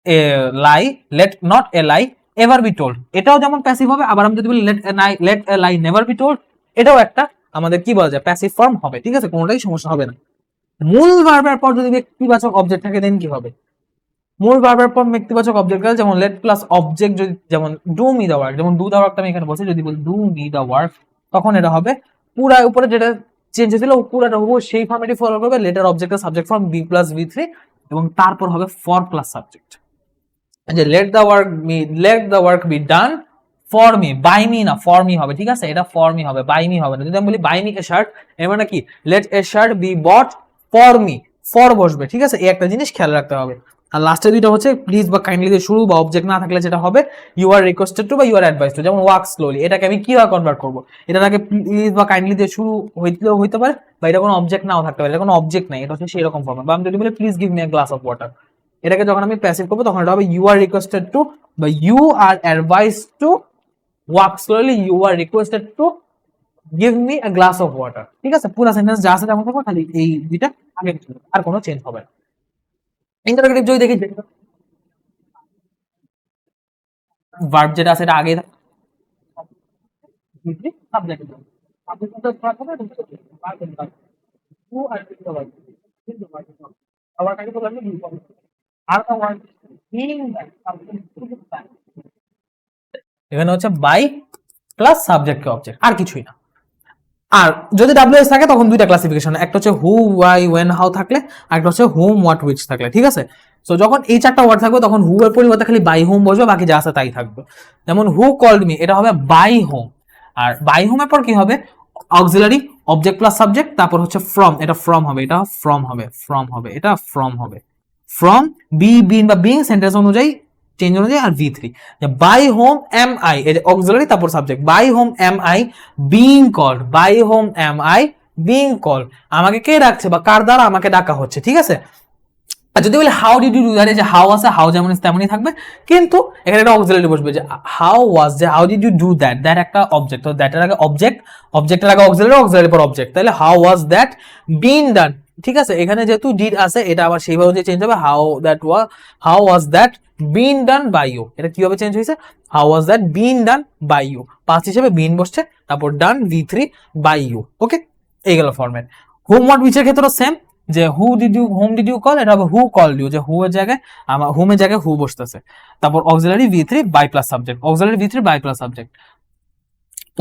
a lie, let not a lie ever be told, এটাও যেমন প্যাসিভ হবে, আবার আমি যদি বলি let a lie never be told, এটাও একটা আমাদের কি বলা যায় প্যাসিভ ফর্ম হবে। ঠিক আছে, কোনোটাই সমস্যা হবে না। মূল ভার্বের পর যদি ব্যক্তিবাচক অবজেক্ট থাকে দেন কি হবে, মূল ভার্বের পর ব্যক্তিবাচক অবজেক্ট গেলে, যেমন লেট প্লাস অবজেক্ট যদি, যেমন ডু মি দা ওয়ার্ক, যেমন ডু দা ওয়ার্কটা আমি এখানে বলছি, যদি বলি ডু মি দা ওয়ার্ক, তখন এটা হবে পুরা উপরে যেটা চেঞ্জ হয়েছিল পুরাটা হবো সেই ফর্মেটই ফলো করবে, লেটার অবজেক্টের subject form be plus V three, এবং তারপর হবে ফর প্লাস সাবজেক্ট, যে let the work be done for me, by me না ফর মি হবে। ঠিক আছে, এটা ফর মি হবে, বাই মি হবে না। যদি আমি বলি বাই মি এ শার্ট, এর মানে কি let a shirt be bought for me, for বসবে। ঠিক আছে, এই একটা জিনিস খেয়াল রাখতে হবে। আর লাস্টে দুইটা হচ্ছে প্লিজ বা কাইন্ডলি দিয়ে শুরু, বা অবজেক্ট না থাকলে যেটা হবে ইউ আর রিকোয়েস্টেড টু বা ইউ আর অ্যাডভাইস টু, যেমন ওয়াক স্লোলি, এটাকে আমি কিভাবে কনভার্ট করবো, এটার আগে প্লিজ বা কাইন্ডলি দিয়ে শুরু হইতেও হইতে পারে, বা এটা কোনো অবজেক্ট নাও থাকতে পারে, এটা কোনো অবজেক্ট নাই, এটা হচ্ছে সেই রকম ফর্ম। বা আমি যদি বলি please give me a glass of water, এটাকে যখন আমি প্যাসিভ করবো তখন এটা হবে ইউ আর রিকোয়েস্টেড টু বা you are advised to walk slowly, you are requested to give me a glass of water. ঠিক আছে, পুরো সেন্টেন্স যা আছে তেমন থাকবে, খালি এই দুইটা আগে আর কোনো চেঞ্জ হবে না। ইন্টারোগেটিভ যদি দেখি, ভার্ব যেটা আছে এটা আগে সাবজেক্ট এখানে হচ্ছে বাই প্লাস সাবজেক্ট অবজেক্ট, আর কিছুই না। আর যদি ডাব্লিউএস থাকে তখন দুইটা ক্লাসিফিকেশন, একটা হচ্ছে হু ওয়াই ওয়েন হাউ থাকলে, আর একটা হচ্ছে হোম হোয়াট উইচ থাকলে। ঠিক আছে, সো যখন এই চারটা ওয়ার্ড থাকবে তখন হু এর পরিবর্তে খালি বাই হোম বসবে, বাকি যা আছে তাই থাকবে। যেমন হু কল্ড মি, এটা হবে বাই হোম, আর বাই হোমের পর কি হবে অক্সিলারি অবজেক্ট প্লাস সাবজেক্ট, তারপর হচ্ছে ফ্রম, এটা ফ্রম হবে, এটা ফ্রম হবে, এটা ফ্রম হবে, ফ্রম বি বিন বা বিং সেন্টেন্স অনুযায়ী চেঞ্জ অনুযায়ী, আর V three by whom am I, এটা অক্সিলারি তারপর subject, by whom am I being called, by whom am I being called, আমাকে কে ডাকছে বা কার দ্বারা আমাকে ডাকা হচ্ছে। ঠিক আছে, আর যদি বলি how did you do that, যে হাউ আছে হাউ যেমন তেমনই থাকবে, কিন্তু এখানে একটা অক্সিলারি বসবে, যে হাউ ওয়াজ, যে how did you do that, that একটা অবজেক্ট, তো দ্যাটের আগে অবজেক্ট, অবজেক্টের আগে অক্সিলারি, অক্সিলারির পর অবজেক্ট, তাহলে হাউ ওয়াজ দ্যাট বিন ডান, ঠিক আছে, এখানে যেহেতু ডিড আছে এটা আবার সেইভাবে যে চেঞ্জ হবে, how was that been done by you, এটা কিভাবে চেঞ্জ হয়েছে, how was that been done by you, past হিসেবে বিন বসছে, তারপর ডান V3 বাই ইউ। ওকে, এই গেল ফরম্যাট। হোম ওয়ার্ড উইচের ক্ষেত্রে সেম, যে হোম ডিড ইউ কল, এটা হবে হু কলড ইউ, যে হু এর জায়গায় আমার হোমের জায়গায় হু বসতেছে, তারপর auxiliary V3 by plus subject, auxiliary V3 by plus subject.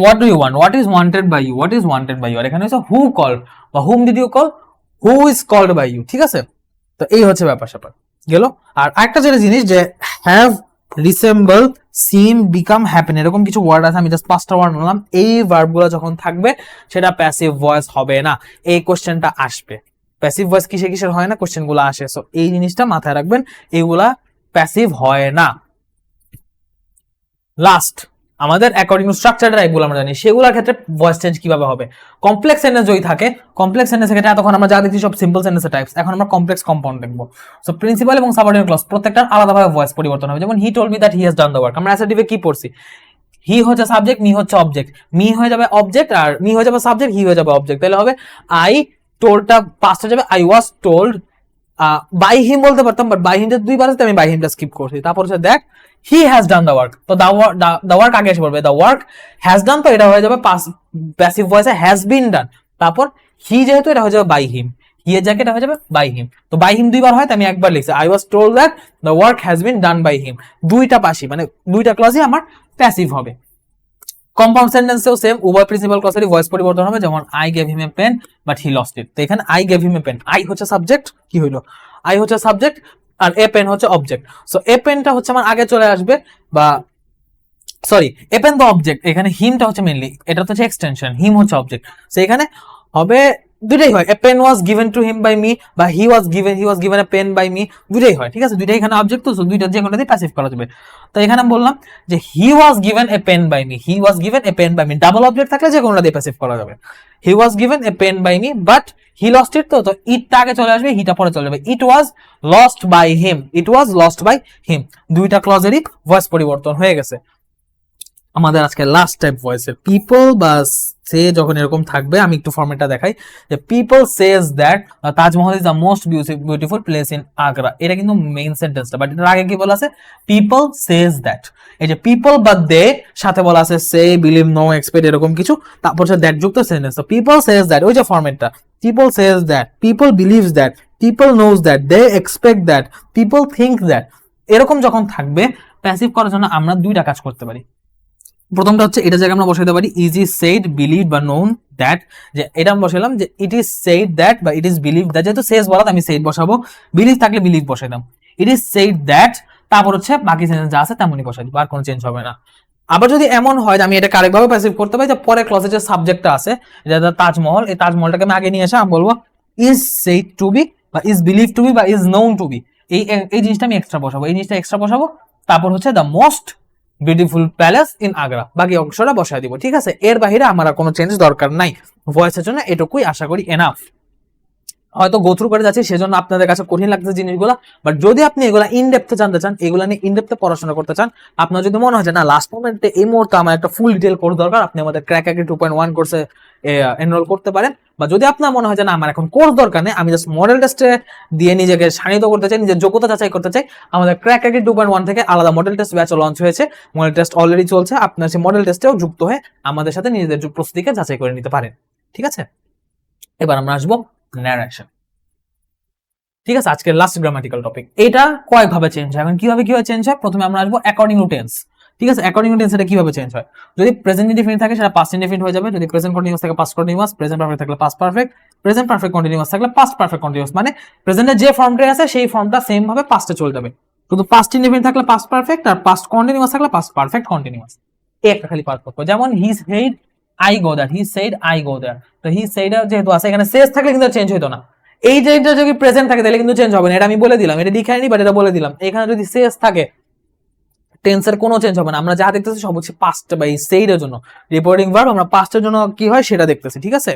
What do you want, what is wanted by you, what is wanted by you, আর এখানে হচ্ছে হু কল বা whom did you call, who is called by you. ঠিক আছে, তো এই হচ্ছে ব্যাপার স্যাপার গেল। আর একটা যেটা জিনিস যে have, resemble, SIM, become, happen, এরকম কিছু ওয়ার্ড আছে, আমি জাস্ট 5টা ওয়ার্ড বললাম। এই ভার্বগুলো যখন থাকবে সেটা প্যাসিভ ভয়েস হবে না, এই কোশ্চেনটা আসবে। প্যাসিভ ভয়েস কিসে কিসের হয় না, কোশ্চেনগুলো আসে, সো এই জিনিসটা মাথায় রাখবেন, এগুলা প্যাসিভ হয় না। লাস্ট আমাদের অ্যাকর্ডিং টু স্ট্রাকচার টাইপগুলো আমরা জানি, সেগুলোর ক্ষেত্রে ভয়েস চেঞ্জ কিভাবে হবে। কমপ্লেক্স সেন্টেন্স যদি থাকে, কমপ্লেক্স সেন্টেন্সের ক্ষেত্রে এতক্ষণ আমরা যা দেখছি সব সিম্পল সেন্টেন্সের টাইপস, এখন আমরা কমপ্লেক্স কম্পাউন্ড দেখবো। সো প্রিন্সিপাল এবং সাবঅর্ডিনেট ক্লজ প্রত্যেকটার আলাদাভাবে ভয়েস পরিবর্তন হবে। যেমন he told me that he has done the work, আমরা অ্যাসার্টিভে কি পড়ছি, হি হচ্ছে সাবজেক্ট, মি হচ্ছে অবজেক্ট, মি হয়ে যাবে অবজেক্ট আর মি হয়ে যাবে সাবজেক্ট, হি হয়ে যাবে অবজেক্ট, তাহলে হবে আই টোল্ডটা পাস্ট হয়ে যাবে I was told. By him বলতে পারতাম, বাট বাই হিমটা দুইবার আছে, আমি বাই হিমটা স্কিপ করছি। তারপর হচ্ছে that he has done the work, তো দ্য ওয়ার্ক আগে এসে পড়বে, দ্য ওয়ার্ক হ্যাজ ডান, তো এটা হয়ে যাবে প্যাসিভ ভয়েসে হ্যাজ বিন ডান। তারপর হি যেহেতু এটা হয়ে যাবে বাই হিম, হি এর জায়গায় এটা হয়ে যাবে বাই হিম, তো বাই হিম দুইবার হয়, তো আমি একবার লিখছি I was told that the work has been done by him. দুইটা পাশি মানে দুইটা ক্লজই আমার প্যাসিভ হবে। কম্পাউন্ড সেন্টেন্সেও সেম, উভয় প্রিন্সিপাল ক্লজেরই ভয়েস পরিবর্তন হবে, যেমন I gave him a pen but he lost it, তো এখানে I gave him a pen, I হচ্ছে সাবজেক্ট, কি হইলো আই হচ্ছে সাবজেক্ট আর এ পেন হচ্ছে অবজেক্ট, সো এ পেনটা হচ্ছে আমার আগে চলে আসবে, বা সরি এ পেন তো অবজেক্ট, এখানে হিমটা হচ্ছে মেইনলি, এটা তো হচ্ছে এক্সটেনশন, হিম হচ্ছে অবজেক্ট, সো এখানে হবে দুইটাই হয়, a pen was given to him by me, বা he was given a pen by me, দুইটাই হয়। ঠিক আছে, দুইটাই এখানে অবজেক্ট, তো দুইটা যে কোনোটাই প্যাসিভ করা যাবে। তো এখানে আমি বললাম যে he was given a pen by me, he was given a pen by me, double object থাকলে যে কোনোটা দিয়ে প্যাসিভ করা যাবে। He was given a pen by me but he lost it, তো ইটটা আগে চলে আসবে, হিটা পরে চলে যাবে, it was lost by him, it was lost by him, দুইটা ক্লজেরই ভয়েস পরিবর্তন হয়ে গেছে। আমাদের আজকে লাস্ট টাইপ ভয়েসের পিপল বা সে যখন এরকম থাকবে, আমি একটু ফরম্যাটটা দেখাই, যে people says that Taj Mahal is the most beautiful place in Agra, এটা কিন্তু মেইন সেন্টেন্সটা, বাট এটার আগে কি বলা আছে, পিপল সেজ দ্যাট, এই যে পিপল বা দে সাথে বলা আছে সে, বিলিভ, নো, এক্সপেক্ট, এরকম কিছু, তারপর হচ্ছে দ্যাট যুক্ত সেন্টেন্স। তো পিপল সেজ দ্যাট, ওই যে ফরম্যাটটা, people says that, people believes that, people knows that, they expect that, people think that, এরকম যখন থাকবে প্যাসিভ করার জন্য আমরা দুইটা কাজ করতে পারি। প্রথমটা হচ্ছে এটা জায়গায় আমরা বসাইতে পারি ইজ ইজ সেড, বিলিভ বা নোন দ্যাট, যে এটা আমি বসাইলাম যে ইট ইজ সেড দ্যাট বা ইট ইজ বিলিভ দ্যাট, যেহেতু সেজ বলা আমি সেড বসাবো, বিলিভ থাকলে বিলিভ বসাইলাম, ইট ইজ সেড দ্যাট, তারপর হচ্ছে বাকি সেন্টেন্স যা আছে তেমনই বসাই দিব, আর কোনো চেঞ্জ হবে না। আবার যদি এমন হয় যে আমি এটা কারেক্টভাবে প্যাসিভ করতে পারি, যে পরে ক্লজে যে সাবজেক্টটা আছে যেটা তাজমহল, এই তাজমহলটাকে আমি আগে নিয়ে এসে আমি বলবো ইজ সেড টু বি বা ইজ বিলিভ টু বি বা ইজ নোন টু বি, এই জিনিসটা আমি এক্সট্রা বসাবো, এই জিনিসটা এক্সট্রা বসাবো, তারপর হচ্ছে the most beautiful palace in Agra, বাকি অংশটা বসায় দিব। ঠিক আছে, এর বাইরে আমার কোনো চেঞ্জ দরকার নাই, ভয়েসের জন্য এটুকুই আশা করি এনাফ। হয়তো গো থ্রু করে যাচ্ছে সেজন্য আপনাদের কাছে কঠিন লাগতেছে জিনিসগুলো, বাট যদি আপনি এগুলা ইনডেপথে জানতে চান, এগুলা নিয়ে ইনডেপথে পড়াশোনা করতে চান, আপনার যদি মনে হয় যে না লাস্ট মোমেন্টে এই মুহূর্তে আমার একটা ফুল ডিটেল কোর্স দরকার, আপনি আমাদের ক্র্যাক এগ্রি 2.1 কোর্সে এনরোল করতে পারেন। বা যদি আপনার মনে হয় যে না আমার এখন কোর্স দরকার নেই, আমি জাস্ট মডেল টেস্টে দিয়ে নিজেকে শানিত করতে চাই, নিজের যোগ্যতা যাচাই করতে চাই, আমাদের ক্র্যাক এগ্রি 2.1 থেকে আলাদা মডেল টেস্ট ব্যাচ লঞ্চ হয়েছে, মডেল টেস্ট অলরেডি চলছে, আপনার সেই মডেল টেস্টেও যুক্ত হয়ে আমাদের সাথে নিজেদের প্রস্তুতিকে যাচাই করে নিতে পারেন। ঠিক আছে, এবার আমরা আসবো ন্যারেশন। ঠিক আছে, আজকের লাস্ট গ্রামাটিক্যাল টপিক, এটা কয়েকভাবে চেঞ্জ হয়। এখন কিভাবে চেঞ্জ হয়, প্রথমে আমরা আসবো অ্যাকর্ডিং টু টেন্স। ঠিক আছে, অ্যাকর্ডিং টু টেন্স এটা কিভাবে চেঞ্জ হয়, যদি প্রেজেন্ট ইনডিফিনিট থাকে সেটা পাস্ট ইনডিফিনিট হয়ে যাবে, যদি প্রেজেন্ট কন্টিনিউয়াস থাকে পাস্ট কন্টিনিউয়াস, প্রেজেন্ট পারফেক্ট থাকলে past perfect, present perfect continuous থাকলে পাস্ট পারফেক্ট কন্টিনিউয়াস, মানে প্রেজেন্টে যে ফর্মটা আছে সেই ফর্মটা সেম ভাবে পাস্টে চলে যাবে, শুধু পাস্ট ইনডিফিনিট থাকলে পাস্ট পারফেক্ট আর পাস্ট কন্টিনিউয়াস থাকলে পাস্ট পারফেক্ট কন্টিনিউয়াস, এই একটা খালি পার্থক্য। যেমন he said I go that, he said I go that, তো হি সেড যেহেতু আছে এখানে সেজ থাকলে কিন্তু চেঞ্জ হইতো না, এই যে এটা যদি প্রেজেন্ট থাকে তাহলে কিন্তু চেঞ্জ হবে না, এটা আমি বলে দিলাম, এটা দেখাইনি বাট এটা বলে দিলাম। এখানে যদি সেজ থাকে টেন্সের কোনো চেঞ্জ হবে না, আমরা যা দেখতেছি সব হচ্ছে পাস্ট বা এই সেইডের জন্য, রিপোর্টিং ভার্ব আমরা পাস্টের জন্য কি হয় সেটা দেখতেছি। ঠিক আছে,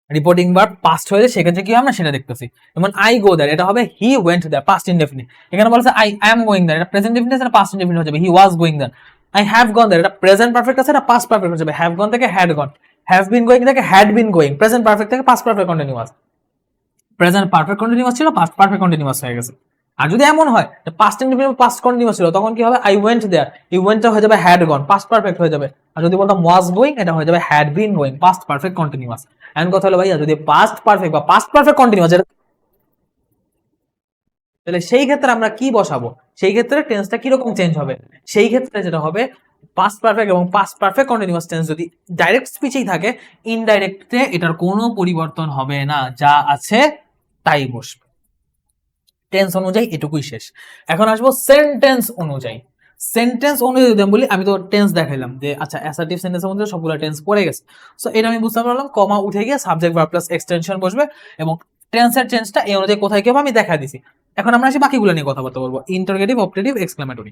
রিপোর্টিং ভার্ব পাস্ট হলে সেক্ষেত্রে কি হয় আমরা সেটা দেখতেছি। যেমন আই গো দ্যার, এটা হবে he went there, past indefinite. এখানে বলছে আই অ্যাম গোয়িং দ্যার, এটা প্রেজেন্ট ইনডেফিনিট, এটা পাস্ট ইনডেফিনিট হয়ে যাবে, he was going there. I have gone there, এটা প্রেজেন্ট পারফেক্ট আছে, এটা পাস্ট পারফেক্ট হয়ে যাবে, হ্যাভ গন থেকে had gone, have been going থেকে had been going, present perfect থেকে past perfect continuous. Present perfect continuous ছিল, পাস্ট পারফেক্ট কন্টিনিউয়াস হয়ে গেছে। আর যদি এমন হয় পাস্ট ইনডিফিনিট পাস্ট কন্টিনিউয়াস ছিল, তখন কি হবে, আই ওয়েন্ট দেয়ার, এই ওয়েন্টটা হয়ে যাবে হ্যাড গন, পাস্ট পারফেক্ট হয়ে যাবে। আর যদি বলতাম ওয়াজ গোয়িং, এটা হয়ে যাবে had been going, past perfect continuous. এমন কথা হলো ভাইয়া যদি পাস্ট পারফেক্ট বা পাস্ট পারফেক্ট কন্টিনিউয়াস, তাহলে সেই ক্ষেত্রে আমরা কি বসাবো, সেই ক্ষেত্রে টেন্সটা কিরকম চেঞ্জ হবে, সেই ক্ষেত্রে যেটা হবে পাস্ট পারফেক্ট এবং পাস্ট পারফেক্ট কন্টিনিউয়াস টেন্স যদি ডাইরেক্ট স্পিচেই থাকে, ইনডাইরেক্টে এটার কোনো পরিবর্তন হবে না, যা আছে তাই বসবে। টেন্স অনুযায়ী এটুকুই শেষ। এখন আসবো সেন্টেন্স অনুযায়ী। সেন্টেন্স অনুযায়ী যদি আমি বলি, আমি তো টেন্স দেখাইলাম যে আচ্ছা অ্যাসার্টিভ সেন্টেন্সের মধ্যে সবগুলো টেন্স পড়ে গেছে, সো এটা আমি বুঝতে পারলাম, কমা উঠে গিয়ে সাবজেক্ট ভার্ব প্লাস এক্সটেনশন বসবে এবং টেন্সের চেঞ্জটা এই অনুযায়ী কোথায় কি হবে আমি দেখা দিছি। এখন আমরা আসি বাকিগুলো নিয়ে কথাবার্তা বলবো, ইন্টারোগেটিভ, অবজেক্টিভ, এক্সক্লেমেটরি।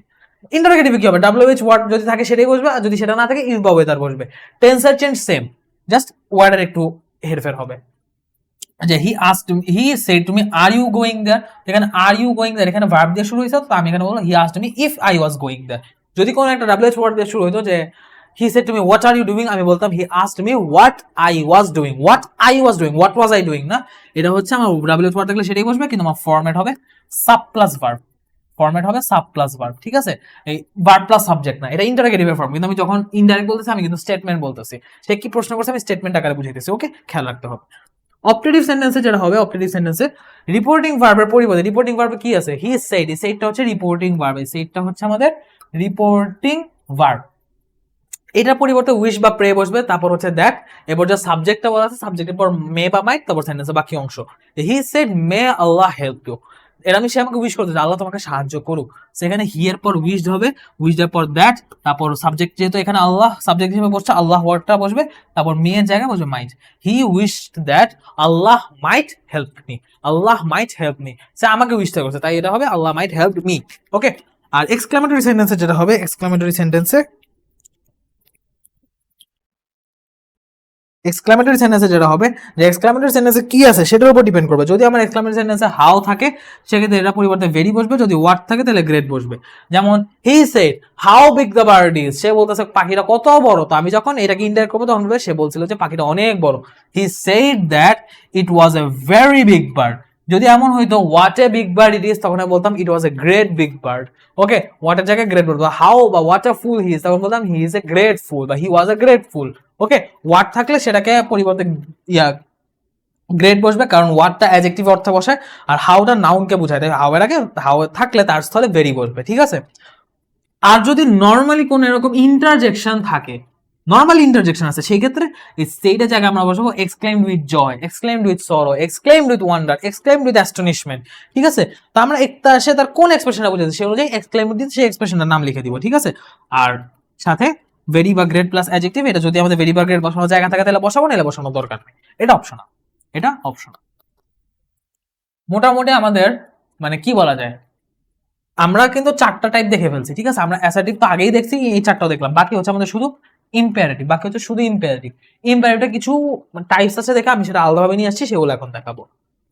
ইন্টারোগেটিভ কি হবে, WH ওয়ার্ড যদি থাকে সেটাই বসবে, আর যদি সেটা না থাকে ইজ বা ওয়েদার বসবে। টেন্সের চেঞ্জ সেম, জাস্ট ওয়ার্ডের একটু হেরফের হবে। যে he said to me are you going there, এখানে আর ইউ গোয়িং দেয়ার এখানে ভার্ব দিয়ে শুরু হয়েছে, তো আমি এখানে বলবো he asked me if I was going there. যদি কোনো একটা WH ওয়ার্ড দিয়ে শুরু হতো, যে he said to me what are you doing, আমি বলতাম he asked me what I was doing, what I was doing, what was I doing না, এটা হচ্ছে আমার WH ওয়ার্ড থাকলে সেটাই বসবে, কিন্তু আমার ফরম্যাট হবে সাব প্লাস ভার্ব, ফরম্যাট হবে সাব প্লাস ভার্ব, ঠিক আছে, এই ভার্ব প্লাস সাবজেক্ট না, এটা ইন্টারোগেটিভের ফর্ম, কিন্তু আমি যখন ইনডাইরেক্ট বলতেছি আমি কিন্তু স্টেটমেন্ট বলতেছি, সে কি প্রশ্ন করছে আমি স্টেটমেন্ট আকারে বুঝাইতেছি, ওকে, খেয়াল রাখতে হবে। অপটেটিভ সেন্টেন্সে যেটা হবে, অপটেটিভ সেন্টেন্সে রিপোর্টিং ভার্বের পরিবর্তে, রিপোর্টিং ভার্বে কি আছে, হি সেড, এই সেডটা হচ্ছে রিপোর্টিং ভার্ব, এই সেডটা হচ্ছে আমাদের রিপোর্টিং ভার্ব, এটার পরিবর্তে উইশ বা প্রে বসবে, তারপর হচ্ছে দ্যাট, এরপর যে সাবজেক্টটা বলা আছে সাবজেক্টের পর মে বা মাইট, তারপর সেন্টেন্সের বাকি অংশ, he said may Allah help you, এর আমি সে আমাকে উইশ করতে আল্লাহ তোমাকে সাহায্য করুক, সেখানে হি এর পর উইশড হবে, উইশড এর পর দ্যাট, তারপর সাবজেক্ট যেহেতু এখানে আল্লাহ সাবজেক্ট হিসেবে বসছে, আল্লাহ ওয়ার্ডটা বসবে, তারপর মি এর জায়গায় বসবে might, he wished that Allah might help me, Allah might help me, সে আমাকে উইশটা করছে তাই এটা হবে Allah might help me, okay. আর এক্সক্লেমেটরি সেন্টেন্সে যেটা হবে, এক্সক্লেমেটরি সেন্টেন্সে যেটা হবে, যে এক্সক্লেমেটরি সেন্টেন্সে কি আছে সেটার উপর ডিপেন্ড করবে। যদি আমার এক্সক্লেমেটরি সেন্টেন্সে হাউ থাকে সেক্ষেত্রে এটা পরিবর্তে ভেরি বসবে, যদি ওয়াট থাকে তাহলে গ্রেট বসবে। যেমন he said how big the bird is, সে বলতেছে পাখিটা কত বড়, তো আমি যখন এটাকে ইন্টারেক্ট করবো তখন বলবে সে বলছিল যে পাখিটা অনেক বড়, he said that it was a very big bird. যদি এমন হইতো what a big bird it is, তখন আমি বলতাম ইট ওয়াজ এ গ্রেট বিগ বার্ড, ওকে, হোয়াটের জায়গায় গ্রেট বলবো, হাউ বা what a full he is, তখন বলতাম হি ইজ এ গ্রেট ফুল বা he was a great full, okay. Watt থাকলে সেটাকে পরিবর্তে গ্রেট বসবে, কারণ ওয়াটটা অ্যাডজেক্টিভ অর্থে বসে, আর হাউটা নাউনকে বোঝায়, তাই হাউ এর আগে হাউ থাকলে তার স্থলে ভেরি বসবে, ঠিক আছে। আর যদি নর্মালি কোনো এরকম ইন্টারজেকশন থাকে, নর্মাল ইন্টারজেকশন আছে, সেই ক্ষেত্রে সেইটা জায়গায় আমরা বসবো exclaimed with joy, exclaimed with sorrow, exclaimed with wonder, exclaimed with astonishment, ঠিক আছে। তো আমরা একটা সে তার কোন এক্সপ্রেশনটা বুঝেছে সেই অনুযায়ী এক্সক্লেইমড দিয়ে সেই এক্সপ্রেশনটার নাম লিখে দিব, ঠিক আছে। আর সাথে ভেরি বা গ্রেট প্লাস অ্যাডজেক্টিভ, এটা যদি আমাদের ভেরি বা গ্রেট বসানোর জায়গা থাকে তাহলে বসাবো, নাহলে বসানোর দরকার নেই, এটা অপশনাল, এটা অপশনাল। মোটামুটি আমাদের মানে কি বলা যায়, আমরা কিন্তু চারটা টাইপ দেখে ফেলছি, ঠিক আছে। আমরা অ্যাসার্টিভ তো আগেই দেখছি, এই চারটাও দেখলাম, বাকি হচ্ছে আমাদের শুধু ইম্পারেটিভ, বাকি হচ্ছে শুধু ইম্পারেটিভ। ইম্পারেটিভে কিছু টাইপস আছে দেখে আমি সেটা আলাদাভাবে নিয়ে আসছি, সেগুলো এখন দেখাবো।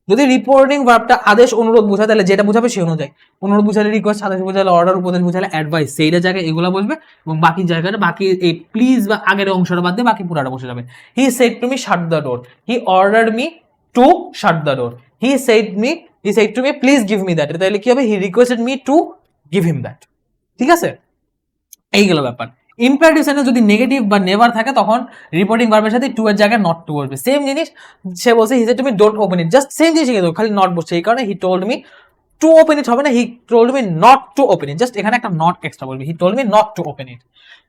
যদি রিপোর্টিং ভার্বটা আদেশ অনুরোধ বোঝায় তাহলে যেটা বোঝাবে সেই অনুযায়ী, অনুরোধ বুঝালে রিকোয়েস্ট, আদেশ বুঝালে অর্ডার, উপদেশ বুঝালে অ্যাডভাইস, সেইটা জায়গায় এগুলো বসবে, এবং বাকি জায়গাটা বাকি এই প্লিজ বা আগের অংশটা বাদ দিয়ে বাকি পুরাটা বসে যাবে। হি said to me shut the door, he ordered me two shut the door, he said to me please give me that, তাহলে কি হবে, he requested me to give him that, ঠিক আছে। এইগুলো ব্যাপার। ইম্পারেটিভ সেন্টেন্স যদি নেগেটিভ বা never থাকে তখন রিপোর্টিং ভার্বের সাথে টু এর জায়গায় নট টু বসবে। সেম জিনিস সে বলছে হি said to me don't open it, just same জিনিস কিন্তু খালি নট বসছে, এই কারণে he told me to open it হবে না, he told me not to open it, just এখানে একটা নট এক্সট্রা বলবে, he told me not to open it.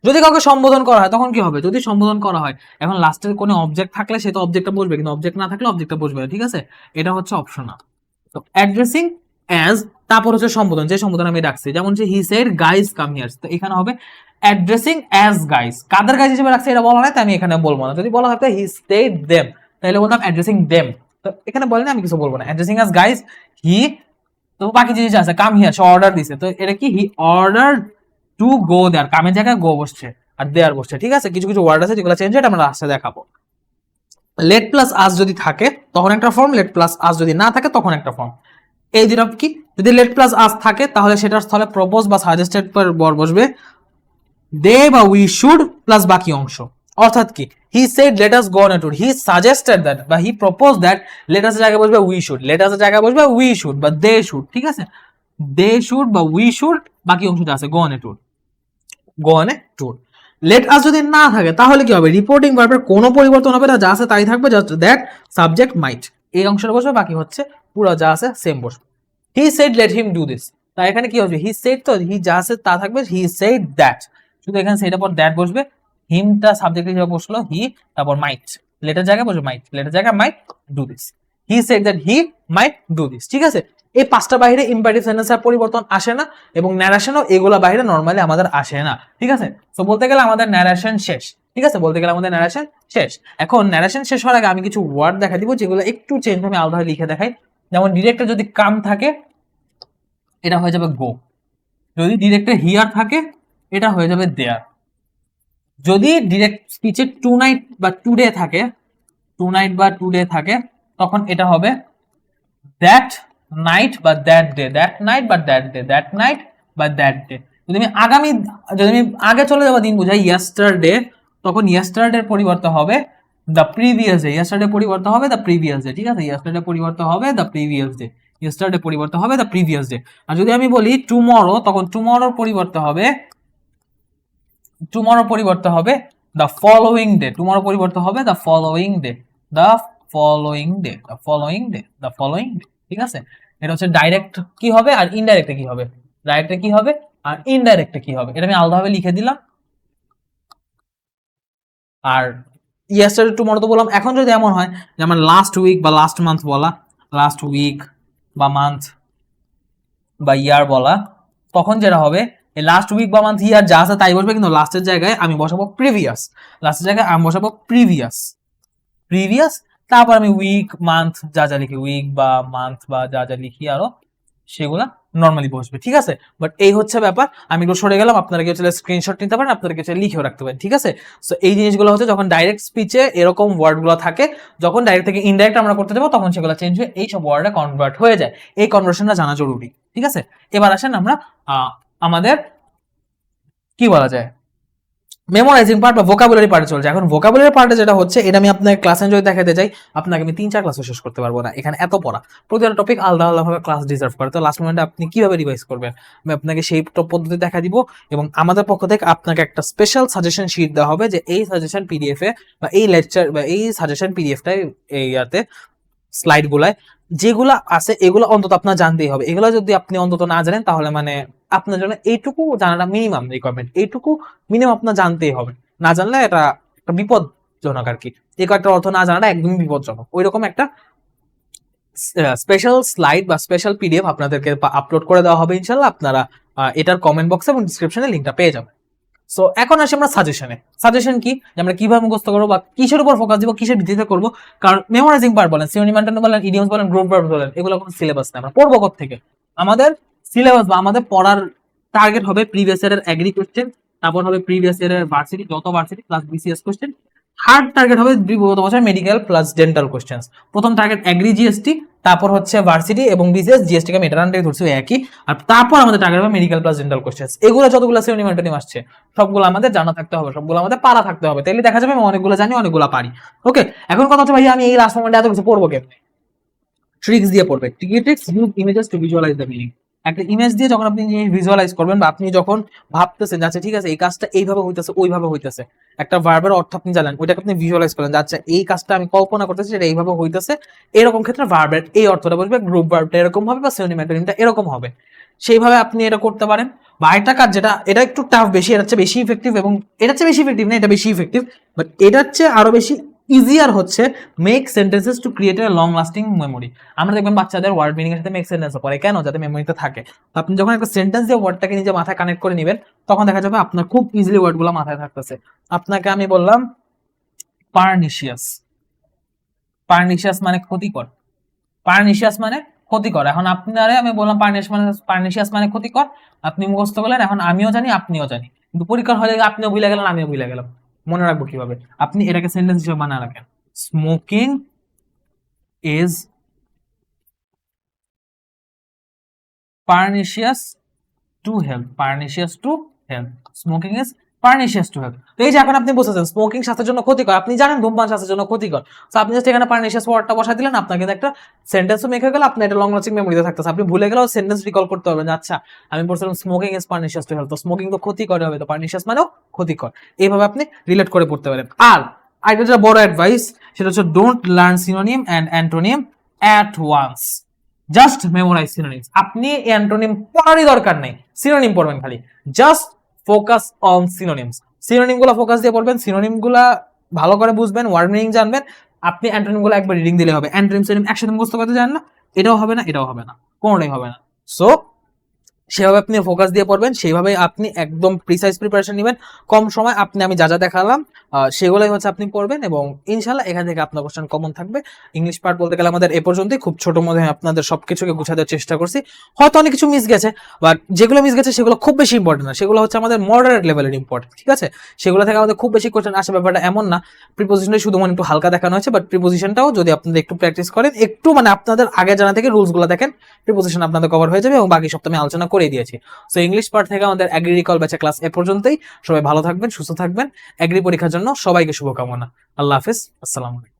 যদি কাউকে সম্বোধন করা হয় তখন কি হবে, যদি সম্বোধন করা হয় এখন লাস্টের কোনো অবজেক্ট থাকলে সে তো অবজেক্টটা বসবে, কিন্তু অবজেক্ট না থাকলে অবজেক্টটা বসবে, ঠিক আছে। এটা হচ্ছে অপশনাল। তো অ্যাড্রেসিং অ্যাজ, তারপর হচ্ছে সম্বোধন, যে সম্বোধন আমি রাখছি, যেমন যে he said guys come here, তো এখানে হবে অ্যাড্রেসিং অ্যাজ গাইস, কাদের গাইস হিসেবে রাখছে এটা বলা নাই, তাই আমি এখানে বলবো না। যদি বলা থাকতো হি সেড দেম, তাহলে বলতাম অ্যাড্রেসিং দেম, তো এখানে বলেন আমি কিছু বলবো না। অ্যাড্রেসিং অ্যাজ গাইস, হি, তো বাকি জিনিস আছে, কাম হিয়ার সে অর্ডার দিছে, তো এটা কি হি অর্ডার টু গো দেয়ার, কামের জায়গায় গো বসছে আর দেয়ার বসছে, ঠিক আছে। কিছু কিছু ওয়ার্ড আছে যেগুলো চেঞ্জ হয়, আমরা রাস্তায় দেখাবো। লেট প্লাস আস যদি থাকে তখন একটা ফর্ম, লেট প্লাস আস যদি না থাকে তখন একটা ফর্ম। এই দুটো কি, যদি লেট প্লাস আস থাকে তাহলে সেটার স্থলে প্রপোজ বা সাজেস্টেড পর বসবে দে বা উই শুড প্লাস বাকি অংশ, অর্থাৎ কি, he said let us go on a tour, he suggested that বা he propose that, let us এর জায়গায় বসবে উই শুড, লেট আস এর জায়গায় বসবে উই শুড বা দে শুড, ঠিক আছে, দে শুড বা উই শুড, বাকি অংশটা আছে গো on a tour, go on a tour. Let us যদি না থাকে তাহলে কি হবে, রিপোর্টিং ভার্বের কোনো পরিবর্তন হবে না, যা আছে তাই থাকবে, জাস্ট দ্যাট সাবজেক্ট মাইট এই অংশটা বসবে, বাকি হচ্ছে পুরো যা আছে সেম বসবে। হি said let him do this, তাই এখানে কি হবে, হি সেড তো হি যা আছে তা থাকবে, হি সেড দ্যাট, শুধু এখানে সেটার পর দ্যাট বসবে, হিমটা সাবজেক্ট হিসেবে বসলো হি, তারপর মাইট, লেটার জায়গায় বসবে মাইট, লেটার জায়গায় might do this, he said that he might do this, ঠিক আছে। এই পাঁচটা বাইরে ইম্পারেটিভ সেন্টেন্সের পরিবর্তন আসে না, এবং ন্যারেশনও এগুলা বাইরে নরমালি আমাদের আসে না, ঠিক আছে। তো বলতে গেলে আমাদের ন্যারেশন শেষ, ঠিক আছে, বলতে গেলে আমাদের ন্যারেশন শেষ। এখন ন্যারেশন শেষ হওয়ার আগে আমি কিছু ওয়ার্ড দেখা দিব যেগুলো একটু চেঞ্জ আমি আলাদাভাবে লিখে দেখাই। যেমন ডিরেক্টর যদি কাম থাকে এটা হয়ে যাবে গো, যদি ডিরেক্টর হিয়ার থাকে এটা হয়ে যাবে দেয়ার, যদি ডিরেক্ট স্পিচে টু নাইট বা টুডে থাকে, টু নাইট বা টুডে থাকে, তখন এটা হবে দ্যাট নাইট বা দ্যাট ডে, দ্যাট নাইট বা দ্যাট ডে, দ্যাট নাইট বা দ্যাট ডে। যদি আমি আগামী, যদি আমি আগে চলে যাবো দিন বোঝাই ইয়েস্টারডে, তখন ইয়েস্টারডের পরিবর্তে হবে দ্য প্রিভিয়াস ডে, ইয়েস্টারডে পরিবর্তে হবে দ্য প্রিভিয়াস ডে, ঠিক আছে, ইয়েস্টারডে পরিবর্তে হবে দ্য প্রিভিয়াস ডে, ইয়েস্টারডে পরিবর্তে হবে দ্য প্রিভিয়াস ডে। আর যদি আমি বলি টুমরো, তখন টুমরোর পরিবর্তে হবে, টুমরো পরিবর্তে হবে দ্য ফলোইং ডে, টুমরো পরিবর্তে হবে the following day, the following day, the following day, the following day, ঠিক আছে। এটা হচ্ছে ডাইরেক্ট কি হবে আর ইনডাইরেক্টে কি হবে, ডাইরেক্টে কি হবে আর ইনডাইরেক্টে কি হবে, এটা আমি আলাদাভাবে লিখে দিলাম। আর ইয়েস্টারডে টুমরো তো বললাম। এখন যদি এমন হয় যে আমার লাস্ট উইক বা লাস্ট মান্থ বলা, লাস্ট উইক বা মান্থ বা ইয়ার বলা, তখন যেটা হবে এই লাস্ট উইক বা মান্থ ইয়ার যা আছে তাই বসবে, কিন্তু লাস্টের জায়গায় আমি বসাবো প্রিভিয়াস, লাস্টের জায়গায় আমি বসাবো প্রিভিয়াস, প্রিভিয়াস, তারপর আমি উইক মান্থ যা যা লিখি, উইক বা মান্থ বা যা যা লিখি আরো সেগুলা নর্মালি বসবে, ঠিক আছে। বাট এই হচ্ছে ব্যাপার, আমি একটু সরে গেলাম, আপনারা কেউ চাইলে স্ক্রিনশট নিতে পারেন, আপনারা কেউ চাইলে লিখেও রাখতে পারেন, ঠিক আছে। সো এই জিনিসগুলো হচ্ছে যখন ডাইরেক্ট স্পিচে এরকম ওয়ার্ডগুলো থাকে, যখন ডাইরেক্ট থেকে ইনডাইরেক্ট আমরা করতে যাবো তখন সেগুলো চেঞ্জ হয়ে এই সব ওয়ার্ডে কনভার্ট হয়ে যায়, এই কনভার্সনটা জানা জরুরি, ঠিক আছে। এবার আসেন আমরা আমাদের কি বলা যায় মেমোরাইজিং পার্ট বা ভোকাবুলারি পার্টে চলছে। এখন ভোকাবুলারি পার্টে যেটা হচ্ছে, এটা আমি আপনাকে ক্লাস এনজয় দেখাতে চাই, আপনাকে আমি 3-4 ক্লাসও শেষ করতে পারবো না, এখানে এত পড়া, প্রতিটা টপিক আলাদা আলাদাভাবে ক্লাস ডিজার্ভ করে, তো লাস্ট মোমেন্টে আপনি কিভাবে রিভাইজ করবেন আমি আপনাকে সেই পদ্ধতি দেখা দিব, এবং আমাদের পক্ষ থেকে আপনাকে একটা স্পেশাল সাজেশন শিট দেওয়া হবে, যে এই সাজেশন পিডিএফ এ বা এই লেকচার বা এই সাজেশন পিডিএফটাই এই ইয়াতে স্লাইড গুলায় যেগুলো আছে এগুলো অন্তত আপনার জানতেই হবে, এগুলো যদি আপনি অন্তত না জানেন তাহলে মানে আপনার জন্য এইটুকু জানাটা মিনিমাম রিকোয়ারমেন্ট, এইটুকু মিনিমাম আপনার জানতেই হবে, না জানলে এটা একটা বিপদজনক আর কি, এই কয়েকটা অর্থ না জানাটা একদমই বিপদজনক। ওই রকম একটা স্পেশাল স্লাইড বা স্পেশাল পিডিএফ আপনাদেরকে আপলোড করে দেওয়া হবে ইনশাল্লাহ, আপনারা এটার কমেন্ট বক্সে এবং ডিসক্রিপশনে লিঙ্কটা পেয়ে যাবেন। সো এখন আসি আমরা সাজেশনে। সাজেশন কি, যে আমরা কিভাবে মুখস্থ করবো বা কিসের উপর ফোকাস দিব, কিসের ভিত্তিতে করবো, কারণ মেমোরাইজিং পার্ট বলেন, সিনোনিম অ্যান্টোনিম বলেন, ইডিয়মস বলেন, গ্রুপ ভার্ব বলেন, এগুলো কোনো সিলেবাস না, আমরা পড়বো থেকে আমাদের সিলেবাস বা আমাদের পড়ার টার্গেট হবে প্রিভিয়াস ইয়ারের এগ্রি কোশ্চেন, তারপর হবে প্রিভিয়াস ইয়ারের ভার্সিটি যত varsity plus BCS question, third target হবে বিগত বছর মেডিকেল প্লাস ডেন্টাল কোশ্চেন্স, প্রথম টার্গেট এগ্রি জিএসটি, তারপর হচ্ছে ভার্সিটি এবং বিসিএস, জিএসটি কে মেটারান থেকে ধরছি একই, আর তারপর আমাদের টার্গেট হবে মেডিকেল প্লাস ডেন্টাল কোশ্চেন্স। এগুলো যতগুলো সিনোনিম অ্যান্টোনিম আসছে সবগুলো আমাদের জানা থাকতে হবে, সবগুলো আমাদের পারা থাকতে হবে, তাইলে দেখা যাবে আমি অনেকগুলো জানি অনেকগুলো পারি। ওকে, এখন কথা হচ্ছে ভাই আমি এই লাস্ট মোমেন্টে এত কিছু পড়বো কেমনে, ট্রিক্স দিয়ে পড়বে। Tricks use images to visualize the meaning. একটা ইমেজ দিয়ে যখন আপনি ভিজুয়ালাইজ করবেন বা আপনি যখন ভাবতেছেন আচ্ছা ঠিক আছে এই কাজটা এইভাবে হইতেছে ওইভাবে হইতেছে, একটা ভার্বের অর্থ আপনি জানেন, ওইটাকে আপনি ভিজুয়ালাইজ করেন আচ্ছা এই কাজটা আমি কল্পনা করতেছি সেটা এইভাবে হইতেছে, এরকম ক্ষেত্রে ভার্বের এই অর্থটা বলবে, গ্রুপ ভার্বটা এরকম হবে বা সিনোনিম অ্যান্টোনিমটা এরকম হবে, সেইভাবে আপনি এটা করতে পারেন। বা একটা কাজ যেটা এটা একটু টাফ বেশি, এটা হচ্ছে বেশি ইফেক্টিভ, এবং এটা হচ্ছে বেশি ইফেক্টিভ না, এটা বেশি ইফেক্টিভ, বাট এটা হচ্ছে আরো বেশি ইজিয়ার হচ্ছে make sentences to create a long lasting memory. আমরা দেখবেন বাচ্চাদের ওয়ার্ড মিনিং এর সাথে মেক সেন্টেন্স পড়ে কেন, যাতে মেমোরিতে থাকে। আপনি যখন একটা সেন্টেন্স দিয়ে ওয়ার্ডটাকে নিজে মাথায় কানেক্ট করে নেবেন তখন দেখা যাবে আপনার খুব ইজিলি ওয়ার্ডগুলো মাথায় থাকতেছে। আপনাকে আমি বললাম পার্নিশিয়াস, পার্নিশিয়াস মানে ক্ষতিকর, পার্নিশিয়াস মানে ক্ষতিকর। এখন আপনারে আমি বললাম পার্নিশিয়াস মানে ক্ষতিকর, আপনি মুখস্থ করলেন, এখন আমিও জানি আপনিও জানি, কিন্তু পরীক্ষার হলে আপনিও ভুলে গেলেন আমিও ভুলে গেলাম, মনে রাখবো কিভাবে? আপনি এটাকে সেন্টেন্স হিসেবে বানায় রাখেন, smoking is pernicious to health, pernicious to health, smoking is pernicious to health. তো এই যে এখন আপনি বুঝতেছেন স্মোকিং স্বাস্থ্যের জন্য ক্ষতিকর, আপনি জানেন ধূমপান স্বাস্থ্যের জন্য ক্ষতিকর, তো আপনি জাস্ট এখানে পার্নিশিয়াস ওয়ার্ডটা বসাই দিলেন, আপনার কিন্তু একটা সেন্টেন্সও মেখে গেল, আপনার এটা লং লাস্টিং মেমোরিতে থাকতেছে, আপনি ভুলে গেলেও সেন্টেন্স রিকল করতে পারবেন। আচ্ছা আমি বলছিলাম smoking is pernicious to health, তো স্মোকিং তো ক্ষতিকর হবে, তো পার্নিশিয়াস মানেও ক্ষতিকর, এইভাবে আপনি রিলেট করে পড়তে পারেন। আর আরেকটা যেটা বড় অ্যাডভাইস সেটা হচ্ছে don't learn synonym and antonym at once, just memorize synonyms. আপনি অ্যান্টোনিম পড়ারই দরকার নেই, সিনোনিম পড়বেন খালি, just focus on synonyms. Synonym গুলা ফোকাস দিয়ে পড়বেন, সিনোনিম গুলা ভালো করে বুঝবেন, ওয়ার্ড মিনিং জানবেন, আপনি অ্যান্টোনিম গুলো একবার রিডিং দিলে হবে। অ্যান্টোনিম সিনোনিম একসাথে মুখস্থ করতে জানেন না, এটাও হবে না, এটাও হবে না, কোনোটাই হবে না। সো সেভাবে আপনি ফোকাস দিয়ে পড়বেন, সেইভাবে আপনি একদম প্রিসাইজ প্রিপারেশন নেবেন, কম সময় আপনি আমি যা যা দেখালাম সেগুলোই হচ্ছে আপনি পড়বেন, এবং ইনশাল্লাহ এখান থেকে আপনার কোশ্চেন কমন থাকবে। ইংলিশ পার্ট বলতে গেলে আমাদের এ পর্যন্তই, খুব ছোট মধ্যে আপনাদের সবকিছুকে গুছাতে চেষ্টা করছি, হয়তো অনেক কিছু মিস গেছে, বাট যেগুলো মিস গেছে সেগুলো খুব বেশি ইম্পর্টেন্ট না, সেগুলো হচ্ছে আমাদের মডারেট লেভেলের ইম্পর্টেন্ট, ঠিক আছে? সেগুলো থেকে আমাদের খুব বেশি কোশ্চেন আসে ব্যাপারটা এমন না। প্রিপোজিশনটাই শুধু মানে একটু হালকা দেখানো হয়েছে, বাট প্রিপোজিশনটাও যদি আপনাদের একটু প্র্যাকটিস করেন, একটু মানে আপনাদের আগে জানা থেকে রুলসগুলো দেখেন, প্রিপোজিশন আপনাদের কভার হয়ে যাবে, এবং বাকি সব তো আমি আলোচনা করে দিয়েছি। সো ইংলিশ পার্ট থেকে আমাদের অ্যাগ্রি রিকল ব্যাচে ক্লাস এ পর্যন্তই। সবাই ভালো থাকবেন, সুস্থ থাকবেন, অ্যাগ্রি পরীক্ষার জন্য সবাইকে শুভকামনা। আল্লাহ হাফিজ, আসসালামু আলাইকুম।